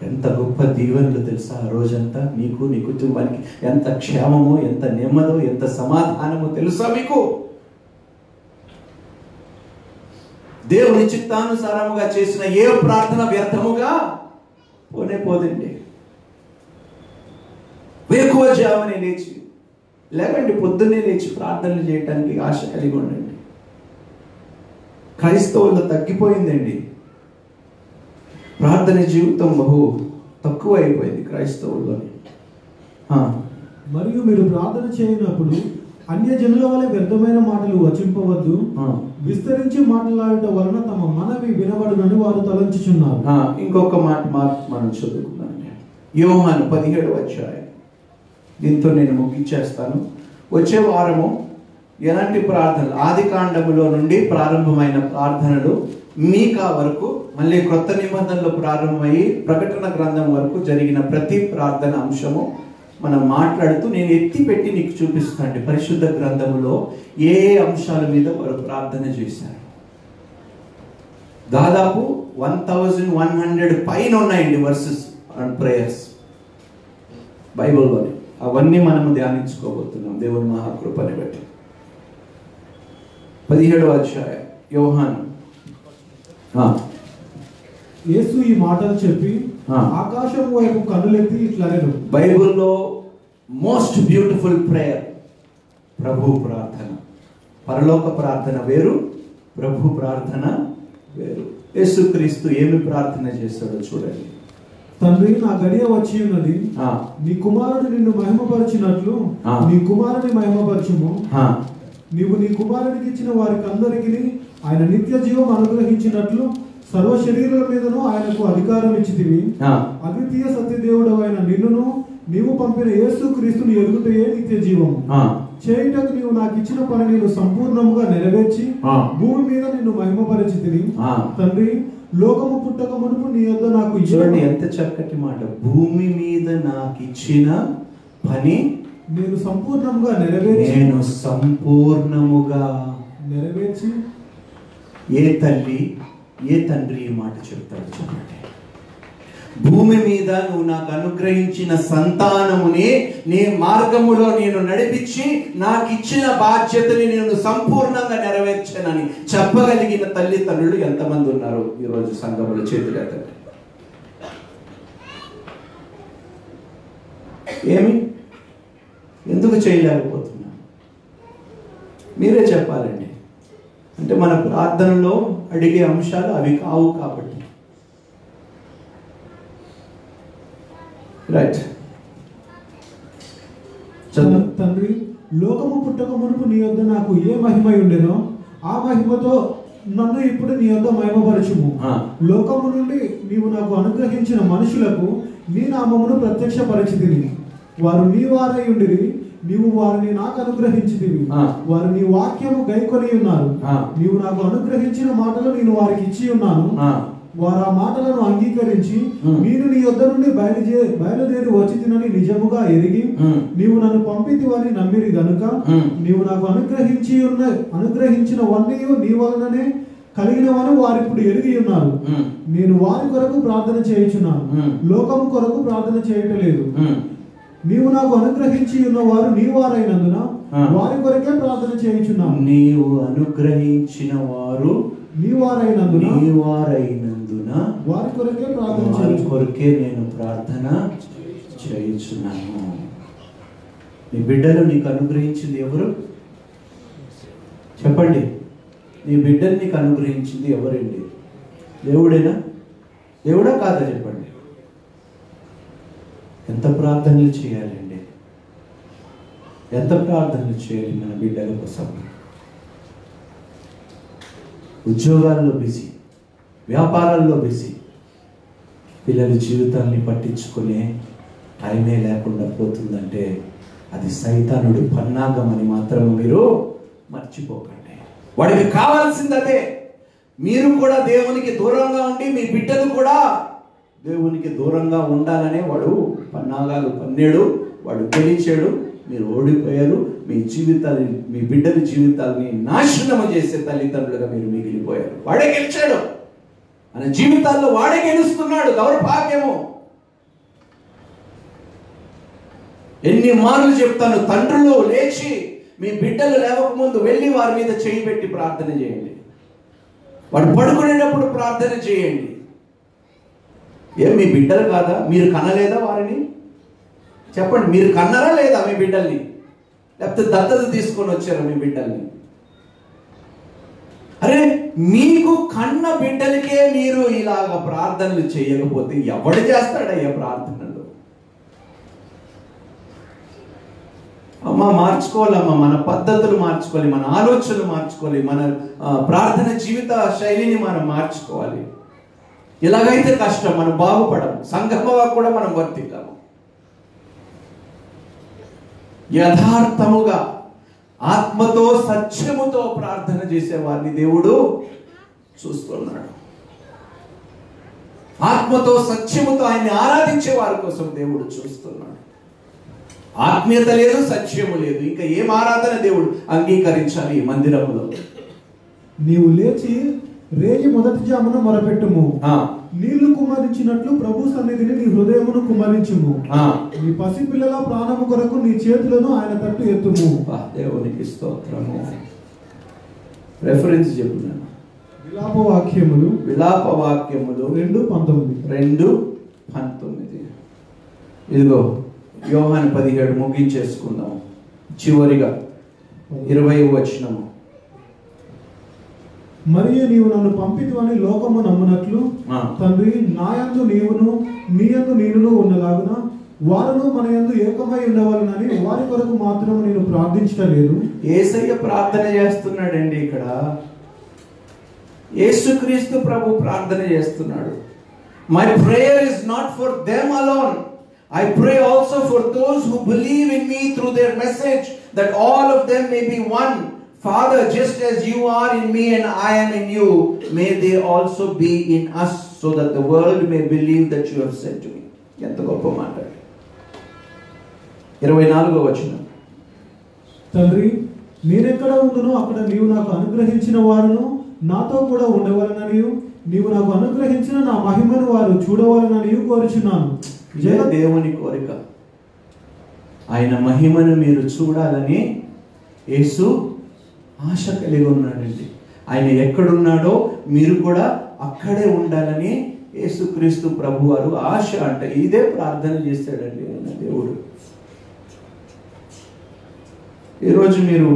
ఎంత గొప్ప దీవెనలు తెలుసా? ఆ రోజంతా నీకు, నీ కుటుంబానికి ఎంత క్షేమమో, ఎంత నెమ్మదో, ఎంత సమాధానమో తెలుసా మీకు? దేవుని చిత్తానుసారముగా చేసిన ఏ ప్రార్థన వ్యర్థముగా పోదండి. వేకువ జామునే లేచి లేకండి, పొద్దున్నే లేచి ప్రార్థనలు చేయడానికి ఆశ కలిగి ఉండండి. క్రైస్తవుల్లో తగ్గిపోయిందండి ప్రార్థన జీవితం, బహు తక్కువ అయిపోయింది క్రైస్తవుల్లోని. మరియు మీరు ప్రార్థన చేయనప్పుడు అన్యజనుల వలె వ్యర్థమైన మాటలు వచింపవద్దు. విస్తరించి మాట్లాడటం వలన తమ మనవి వినబడునని వారు తలంచుచున్నారు. ఇంకొక మాట మనం చదువుకున్నాం, యోహాను 17వ అధ్యాయం. దీంతో నేను ముగించేస్తాను. వచ్చే వారము ఎలాంటి ప్రార్థనలు, ఆది కాండములో నుండి ప్రారంభమైన ప్రార్థనలు మీకా వరకు, మళ్ళీ క్రొత్త నిబంధనలో ప్రారంభమయ్యి ప్రకటన గ్రంథం వరకు జరిగిన ప్రతి ప్రార్థన అంశము మనం మాట్లాడుతూ నేను ఎత్తి పెట్టి నీకు చూపిస్తాను. పరిశుద్ధ గ్రంథములో ఏ అంశాల మీద వారు ప్రార్థన చేశారు. దాదాపు 1100 పైన ఉన్నాయండి వర్సెస్ అండ్ ప్రేయర్స్ బైబిల్లోని. అవన్నీ మనము ధ్యానించుకోబోతున్నాం దేవుని మహాకృపని బట్టి. 17వ అధ్యాయం యోహాను యేసు ఈ మాటలు చెప్పి ఆకాశం వైపు కన్నులెత్తి ఇట్లనెను. బైబిల్లో మోస్ట్ బ్యూటిఫుల్ ప్రేయర్ ప్రభు ప్రార్థన. పరలోక ప్రార్థన వేరు, ప్రభు ప్రార్థన వేరు. యేసుక్రీస్తు ఏమి ప్రార్థన చేస్తాడో చూడండి. తండ్రి, నా గడియ వచ్చి ఉన్నది, నీ కుమారుడు నిన్ను మహిమపరిచినట్లు నీ కుమారుని మహిమపరచుము. నీవు నీ కుమారుడికి ఇచ్చిన వారికి అందరికీ ఆయన నిత్య జీవం అనుగ్రహించినట్లు సర్వ శరీరుల మీదను ఆయనకు అధికారం ఇచ్చితివి. అద్వితీయ సత్యదేవుడు అయిన నిన్నును నీవు పంపిన యేసుక్రీస్తుని ఎరుగుటయే నిత్య జీవం. చేయుటకు నీవు నాకు ఇచ్చిన పని నేను సంపూర్ణముగా నెరవేర్చి భూమి మీద నిన్ను మహిమపరిచితిని. తండ్రి, లోకము పుట్టక మునుపు నీ యొద్ద నాకు చూడండి ఎంత చక్కటి మాట. భూమి మీద నాకు ఇచ్చిన పని నేను సంపూర్ణముగా నెరవేర్చి ఏ తల్లి ఏ తండ్రి ఈ మాట చెప్తాడు చెప్పండి. భూమి మీద నువ్వు నాకు అనుగ్రహించిన సంతానముని నీ మార్గములో నేను నడిపించి నాకు ఇచ్చిన బాధ్యతని నేను సంపూర్ణంగా నెరవేర్చానని చెప్పగలిగిన తల్లిదండ్రులు ఎంతమంది ఉన్నారు ఈరోజు సంఘములో? చేతులెత్తండి. ఏమి ఎందుకు చేయలేకపోతున్నా? మీరే చెప్పాలండి. అంటే మన ప్రార్థనలో అడిగే అంశాలు అవి కావు కాబట్టి. రైట్. తండ్రి, లోకము పుట్టక మునుపు నీ యొద్ద నాకు ఏ మహిమ ఉండెనో ఆ మహిమతో నన్ను ఇప్పుడు నీ యొద్ద మహిమపరచుము. లోకము నుండి నీవు నాకు అనుగ్రహించిన మనుషులకు నీ నామమును ప్రత్యక్షపరచితివి. వారు నీ వారై ఉండిరి, నీవు వారిని నాకు అనుగ్రహించితివి. వారు నీ వాక్యము గైకొని ఉన్నారు. నీవు నాకు అనుగ్రహించిన మాటలు నేను వారికి ఇచ్చి ఉన్నాను. వారు ఆ మాటలను అంగీకరించి నేను నీ యొద్ద నుండి బయలుదేరి వచ్చితినని నిజముగా ఎరిగి నీవు నన్ను పంపితివని నమ్మిరి గనుక నీవు నాకు అనుగ్రహించినవన్నీ నీ వలననే కలిగినవని వారిప్పుడు ఎరిగి ఉన్నారు. నేను వారి కొరకు ప్రార్థన చేయుచున్నాను, లోకము కొరకు ప్రార్థన చేయటలేదు. నీవు నాకు అనుగ్రహించి ఉన్నవారు నీ వారైనందున వారి కొరకే ప్రార్థన చేయుచున్నాను. నీవు అనుగ్రహించిన వారు నీ వారైనందున వారి కొరకే నేను ప్రార్థన చేయుచున్నాను. నీ బిడ్డలు నీకు అనుగ్రహించింది ఎవరు? చెప్పండి. నీ బిడ్డలు నీకు అనుగ్రహించింది ఎవరండి? దేవుడేనా? దేవుడా కాదా? చెప్పండి. ఎంత ప్రార్థనలు చేయాలండి, ఎంత ప్రార్థనలు చేయాలి మన బిడ్డల కోసం. ఉద్యోగాల్లో బిజీ, వ్యాపారాల్లో బిజీ, పిల్లల జీవితాన్ని పట్టించుకునే టైమే లేకుండా పోతుందంటే అది సైతానుడి పన్నాగం అని మాత్రం మీరు మర్చిపోకండి. వాడికి కావాల్సింది అదే. మీరు కూడా దేవునికి దూరంగా ఉండి మీ బిడ్డలు కూడా దేవునికి దూరంగా ఉండాలనే వాడు పన్నాగాలు పన్నాడు, వాడు గెలిచాడు. మీరు ఓడిపోయారు. మీ జీవితాలు, మీ బిడ్డల జీవితాలని నాశనము చేసే తల్లిదండ్రులుగా మీరు మిగిలిపోయారు. వాడే గెలిచాడు, మన జీవితాల్లో వాడే గెలుస్తున్నాడు. దౌర్భాగ్యము. ఎన్ని మార్లు చెప్తాను, తండ్రులు లేచి మీ బిడ్డలు లేవక ముందు వెళ్ళి వారి మీద చేయి పెట్టి ప్రార్థన చేయండి. వాడు పడుకునేటప్పుడు ప్రార్థన చేయండి. ఏం మీ బిడ్డలు కాదా? మీరు కనలేదా వారిని? చెప్పండి. మీరు కన్నారా లేదా మీ బిడ్డల్ని? లేకపోతే దత్తత తీసుకొని వచ్చారా మీ బిడ్డల్ని? అరే, మీకు కన్న బిడ్డలకే మీరు ఇలాగ ప్రార్థనలు చేయకపోతే ఎవడు చేస్తాడయ్యా ప్రార్థనలు? అమ్మ మార్చుకోవాలమ్మా, మన పద్ధతులు మార్చుకోవాలి, మన ఆలోచనలు మార్చుకోవాలి, మన ప్రార్థన జీవిత శైలిని మనం మార్చుకోవాలి. ఇలాగైతే కష్టం, మనం బాగుపడము, సంఘముగా కూడా మనం వర్తిల్లాము. యథార్థముగా ఆత్మతో సత్యముతో ప్రార్థన చేసే వారిని దేవుడు చూస్తున్నాడు. ఆత్మతో సత్యముతో ఆయన్ని ఆరాధించే వారి కోసం దేవుడు చూస్తున్నాడు. ఆత్మీయత లేదు, సత్యము లేదు, ఇంకా ఏం ఆరాధన దేవుడు అంగీకరించాలి ఈ మందిరములో? నీవు లేచి రేయి మొదటి జామున మొరపెట్టుము, నీళ్లు కుమ్మరించినట్లు ప్రభు సన్నిధిని నీ హృదయమును కుమ్మరించుము. నీ పసిపిల్లల ప్రాణము కొరకు నీ చేతులను ఆయన తట్టు ఎత్తుము. దేవునికి స్తోత్రము. రెఫరెన్స్ చెప్తున్నాను. విలాపవాక్యములు 2:19. ఇదిగో యోహాను 17 ముగించేసుకుందాం. చివరిగా 20వ వచనము. మరియు నీవు నన్ను పంపితివని లోకము నమ్మునట్లు తండ్రి నాయందు నీవును నీయందు నేనును ఉన్నలాగున వారును మన యందు ఏకమై ఉండవాలని వారి కొరకు మాత్రం నేను ప్రార్థించలేదు. యేసయ్య ప్రార్థన చేస్తున్నాడండి. ఇక్కడ యేసుక్రీస్తు ప్రభు ప్రార్థన చేస్తున్నాడు. My prayer is not for them alone, I pray also for those who believe in me through their message, that all of them may be one. Father, just as you are in me and I am in you, may they also be in us, so that the world may believe that you have sent me. ఎంత గొప్ప మాట. 24వ వచనం. తండ్రి నేనెక్కడ ఉండునో అక్కడ నీవు నాకు అనుగ్రహించిన వారును నాతో కూడా ఉండవలననియు నీవు నాకు అనుగ్రహించిన నా మహిమను వారు చూడవలననియు కోరుచున్నాను. దేవుని కోరిక, ఆయన మహిమను మీరు చూడాలని యేసు ఆశ కలిగి ఉన్నాడండి. ఆయన ఎక్కడున్నాడో మీరు కూడా అక్కడే ఉండాలని యేసుక్రీస్తు ప్రభు వారు ఆశ అంట. ఇదే ప్రార్థన చేస్తాడండి ఆయన దేవుడు. ఈరోజు మీరు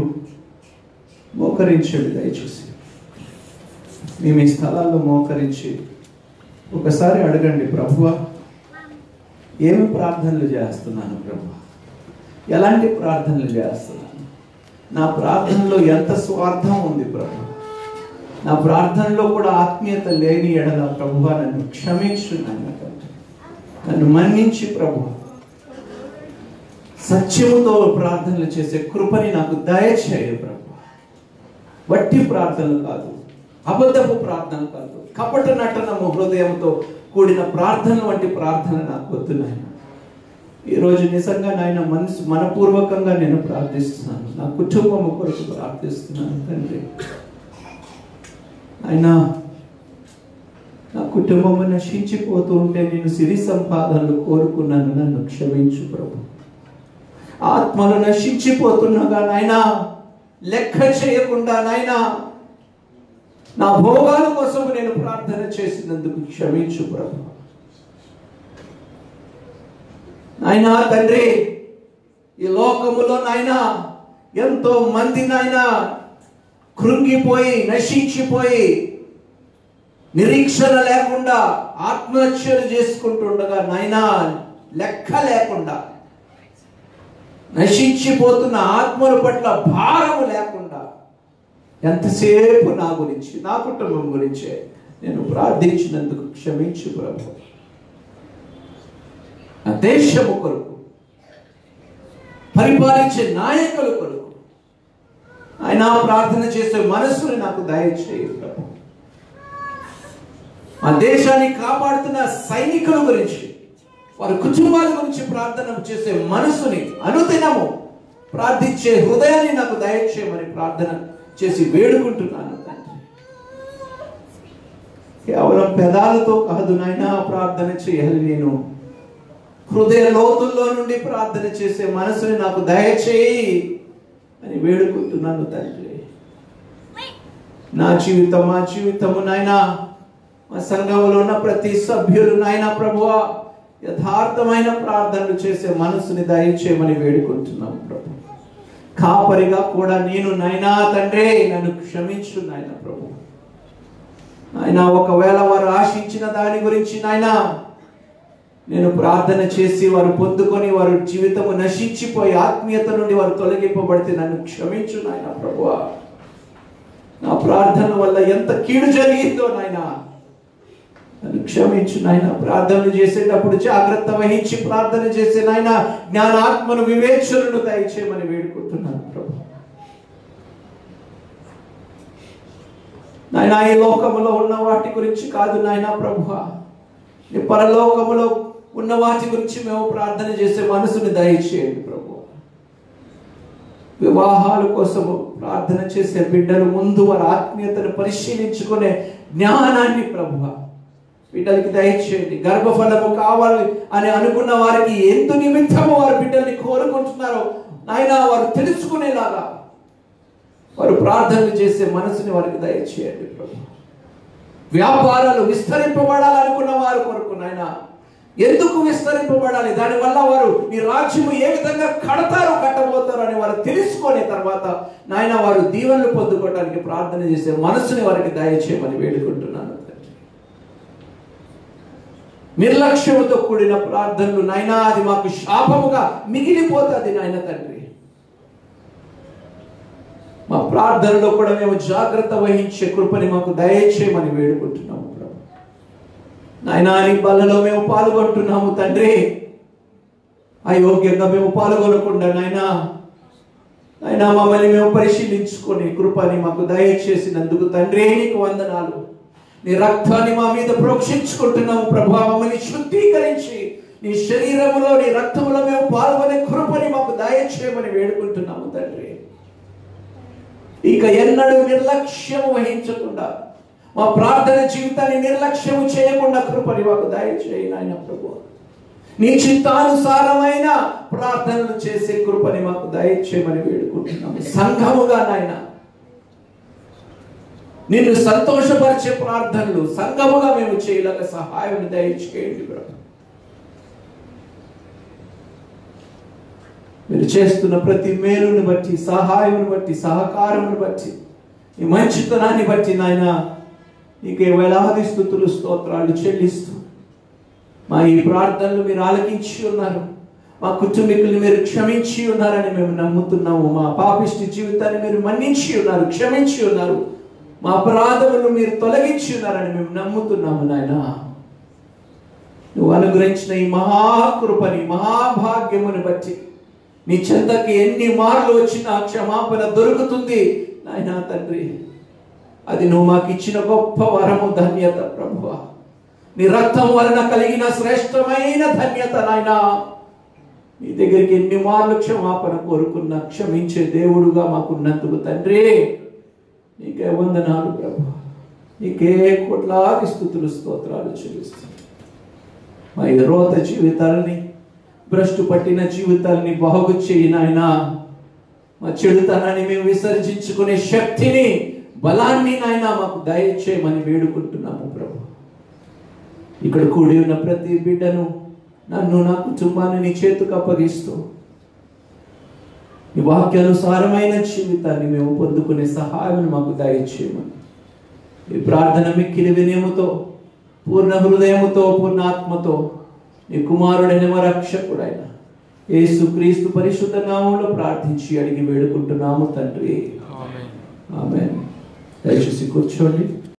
మోకరించండి దయచేసి. మేము ఈ స్థలాల్లో మోకరించి ఒకసారి అడగండి, ప్రభువా ఏమి ప్రార్థనలు చేస్తున్నాను ప్రభు, ఎలాంటి ప్రార్థనలు చేస్తున్నాను, నా ప్రార్థనలో ఎంత స్వార్థం ఉంది ప్రభు, నా ప్రార్థనలో కూడా ఆత్మీయత లేని ఎడల ప్రభువా నన్ను క్షమించు నాయన, నన్ను మన్నించి ప్రభు సత్యముతో ప్రార్థనలు చేసే కృపని నాకు దయచేయ ప్రభు. వట్టి ప్రార్థనలు కాదు, అబద్ధపు ప్రార్థన కాదు, కపట నటనము హృదయంతో కూడిన ప్రార్థన వంటి ప్రార్థన నాకు వద్దు నాయన. ఈరోజు నిజంగా నాయన మనపూర్వకంగా నేను ప్రార్థిస్తున్నాను, నా కుటుంబం కొరకు ప్రార్థిస్తున్నాను తండ్రి. ఆయన నా కుటుంబం నశించిపోతూ ఉంటే నేను సిరి సంపాదనలు కోరుకున్నాను, నన్ను క్షమించు ప్రభు. ఆత్మలు నశించిపోతున్నాగా నాయన లెక్క చేయకుండా నాయన నా భోగాల కోసం నేను ప్రార్థన చేసినందుకు క్షమించు ప్రభు. నాయనా తండ్రి, ఈ లోకములో నాయనా ఎంతో మంది నాయనా కృంగిపోయి నశించిపోయి నిరీక్షణ లేకుండా ఆత్మహత్యలు చేసుకుంటుండగా నాయనా లెక్క లేకుండా నశించిపోతున్న ఆత్మల పట్ల భారము లేకుండా ఎంతసేపు నా గురించి నా కుటుంబం గురించే నేను ప్రార్థించినందుకు క్షమించు ప్రభు. నా దేశము కొరకు, పరిపాలించే నాయకుల కొరకు ఆయన ప్రార్థన చేసే మనసుని నాకు దయచేయి ప్రభు. మా దేశాన్ని కాపాడుతున్న సైనికుల గురించి, వారి కుటుంబాల గురించి ప్రార్థన చేసే మనసుని, అనుదినము ప్రార్థించే హృదయాన్ని నాకు దయచేయమని ప్రార్థన చేసి వేడుకుంటున్నాను తండ్రి. కేవలం పెదాలతో కాదు నాయనా ప్రార్థన చేయాలి, నేను హృదయ లోతుల్లో నుండి ప్రార్థన చేసే మనసుని నాకు దయచేయి అని వేడుకుంటున్నాను తండ్రి. నా జీవితం, మా జీవితము నాయనా, మా సంఘంలో ఉన్న ప్రతి సభ్యులు నాయనా ప్రభువా యథార్థమైన ప్రార్థనలు చేసే మనసుని దయచేయమని వేడుకుంటున్నాం ప్రభు. కాపరిగా కూడా నేను నాయనా తండ్రి నన్ను క్షమించు నాయన ప్రభు. నాయన ఒకవేళ వారు ఆశించిన దాని గురించి నాయన నేను ప్రార్థన చేసి వారు పొందుకొని వారి జీవితము నశించిపోయి ఆత్మీయత నుండి వారు తొలగింపబడితే నన్ను క్షమించు నాయన ప్రభువా. నా ప్రార్థన వల్ల ఎంత కీడు జరిగిందో నాయన నన్ను క్షమించు నాయన. ప్రార్థనలు చేసేటప్పుడు జాగ్రత్త వహించి ప్రార్థన చేసే నాయన జ్ఞానాత్మను వివేచనను దయచేయమని వేడుకుంటున్నాను ప్రభు. నాయన ఈ లోకములో ఉన్న వాటి గురించి కాదు నాయన ప్రభువా, ఈ పరలోకములో ఉన్న వాటి గురించి మేము ప్రార్థన చేసే మనసుని దయచేయండి ప్రభు. వివాహాల కోసము ప్రార్థన చేసే బిడ్డలు ముందు వారి ఆత్మీయతను పరిశీలించుకునే జ్ఞానాన్ని ప్రభువా బిడ్డలకి దయచేయండి. గర్భఫలము కావాలి అని అనుకున్న వారికి ఎంత నిమిత్తము వారు బిడ్డల్ని కోరుకుంటున్నారో నాయన వారు తెలుసుకునేలాగా వారు ప్రార్థనలు చేసే మనసుని వారికి దయచేయండి ప్రభు. వ్యాపారాలు విస్తరింపబడాలనుకున్న వారి కొరకు నాయన ఎందుకు విస్తరింపబడాలి, దానివల్ల వారు నీ రాజ్యము ఏ విధంగా కట్టబోతారు అని వారు తెలుసుకునే తర్వాత నాయన వారు దీవెనలు పొందుకోవడానికి ప్రార్థన చేసే మనసుని వారికి దయచేయమని వేడుకుంటున్నాను. నిర్లక్ష్యముతో కూడిన ప్రార్థనలు నాయనా అది మాకు శాపముగా మిగిలిపోతుంది నాయన తండ్రి. మా ప్రార్థనలో కూడా మేము జాగ్రత్త వహించే కృపని మాకు దయచేయమని వేడుకుంటున్నాము నాయనా. నీ బలలో మేము పాల్గొంటున్నాము తండ్రి, అయోగ్యంగా మేము పాల్గొనకుండా నాయనా మమ్మల్ని మేము పరిశీలించుకొని కృపని మాకు దయచేసినందుకు తండ్రి నీకు వందనాలు. నీ రక్తాన్ని మా మీద ప్రోక్షించుకుంటున్నాము ప్రభా. మమ్మల్ని శుద్ధీకరించి నీ శరీరములో నీ రక్తములో మేము పాల్గొనే కృపని మాకు దయచేయమని వేడుకుంటున్నాము తండ్రి. ఇక ఎన్నడూ నిర్లక్ష్యం వహించకుండా మా ప్రార్థన జీవితాన్ని నిర్లక్ష్యం చేయకుండా కృపని మాకు దయచేయి నాయన ప్రభు. నీ చిత్తానుసారమైన ప్రార్థనలు చేసే కృపని మాకు దయచేయమని వేడుకుంటున్నాము. సంఘముగా నాయన నిన్ను సంతోషపరిచే ప్రార్థనలు సంఘముగా మేము చేయలేక సహాయం దయచేయండి ప్రభు. మీరు చేస్తున్న ప్రతి మేలును బట్టి, సహాయమును బట్టి, సహకారమును బట్టి, ఈ మంచితనాన్ని బట్టి నాయన నీకే వేలాది స్తుతులు స్తోత్రాలు చెల్లిస్తూ మా ఈ ప్రార్థనలు మీరు ఆలకించి ఉన్నారు. మా కుటుంబీకుల్ని మీరు క్షమించి ఉన్నారని మేము నమ్ముతున్నాము. మా పాపిష్టి జీవితాన్ని మీరు మన్నించి ఉన్నారు, క్షమించి ఉన్నారు. మా అపరాధములను మీరు తొలగించి ఉన్నారని మేము నమ్ముతున్నాము నాయన. నువ్వు అనుగ్రహించిన ఈ మహాకృపని, మహాభాగ్యముని బట్టి నీ చెంతకి ఎన్ని మార్లు వచ్చినా క్షమాపణ దొరుకుతుంది నాయన తండ్రి. అది నువ్వు మాకు ఇచ్చిన గొప్ప వరము, ధన్యత ప్రభువా. నీ రక్తం వలన కలిగిన శ్రేష్టమైన ధన్యత నాయన. నీ దగ్గరికి ఎన్ని మార్లు క్షమాపణ కోరుకున్నా క్షమించే దేవుడుగా మాకున్నందుకు తండ్రి నీకే వందనాలు ప్రభు. నీకే కోట్లాది స్తుతులు స్తోత్రాలు చెల్లిస్తాను. మా ఈ రోత జీవితాలని, భ్రష్టు పట్టిన జీవితాలని బాగు చేయి నాయన. మా చెడుతనాన్ని మేము విసర్జించుకునే శక్తిని, బలాన్ని నాయన మాకు దయచేయమని వేడుకుంటున్నాము ప్రభు. ఇక్కడ కూడి ఉన్న ప్రతి బిడ్డను, నన్ను, నా కుటుంబాన్ని నీ చేతుకు అప్పగిస్తూ ఈ వాక్యానుసారమైన జీవితాన్ని మేము పొందుకునే సహాయం మాకు దయచేయమని ఈ ప్రార్థన మిక్కిలి వినయముతో, పూర్ణ హృదయముతో, పూర్ణ ఆత్మతో నీ కుమారుడైన మా రక్షకుడైన యేసుక్రీస్తు పరిశుద్ధ నామములో ప్రార్థించి అడిగి వేడుకుంటున్నాము తండ్రి. ఆమేన్. దయచేసి కూర్చోండి.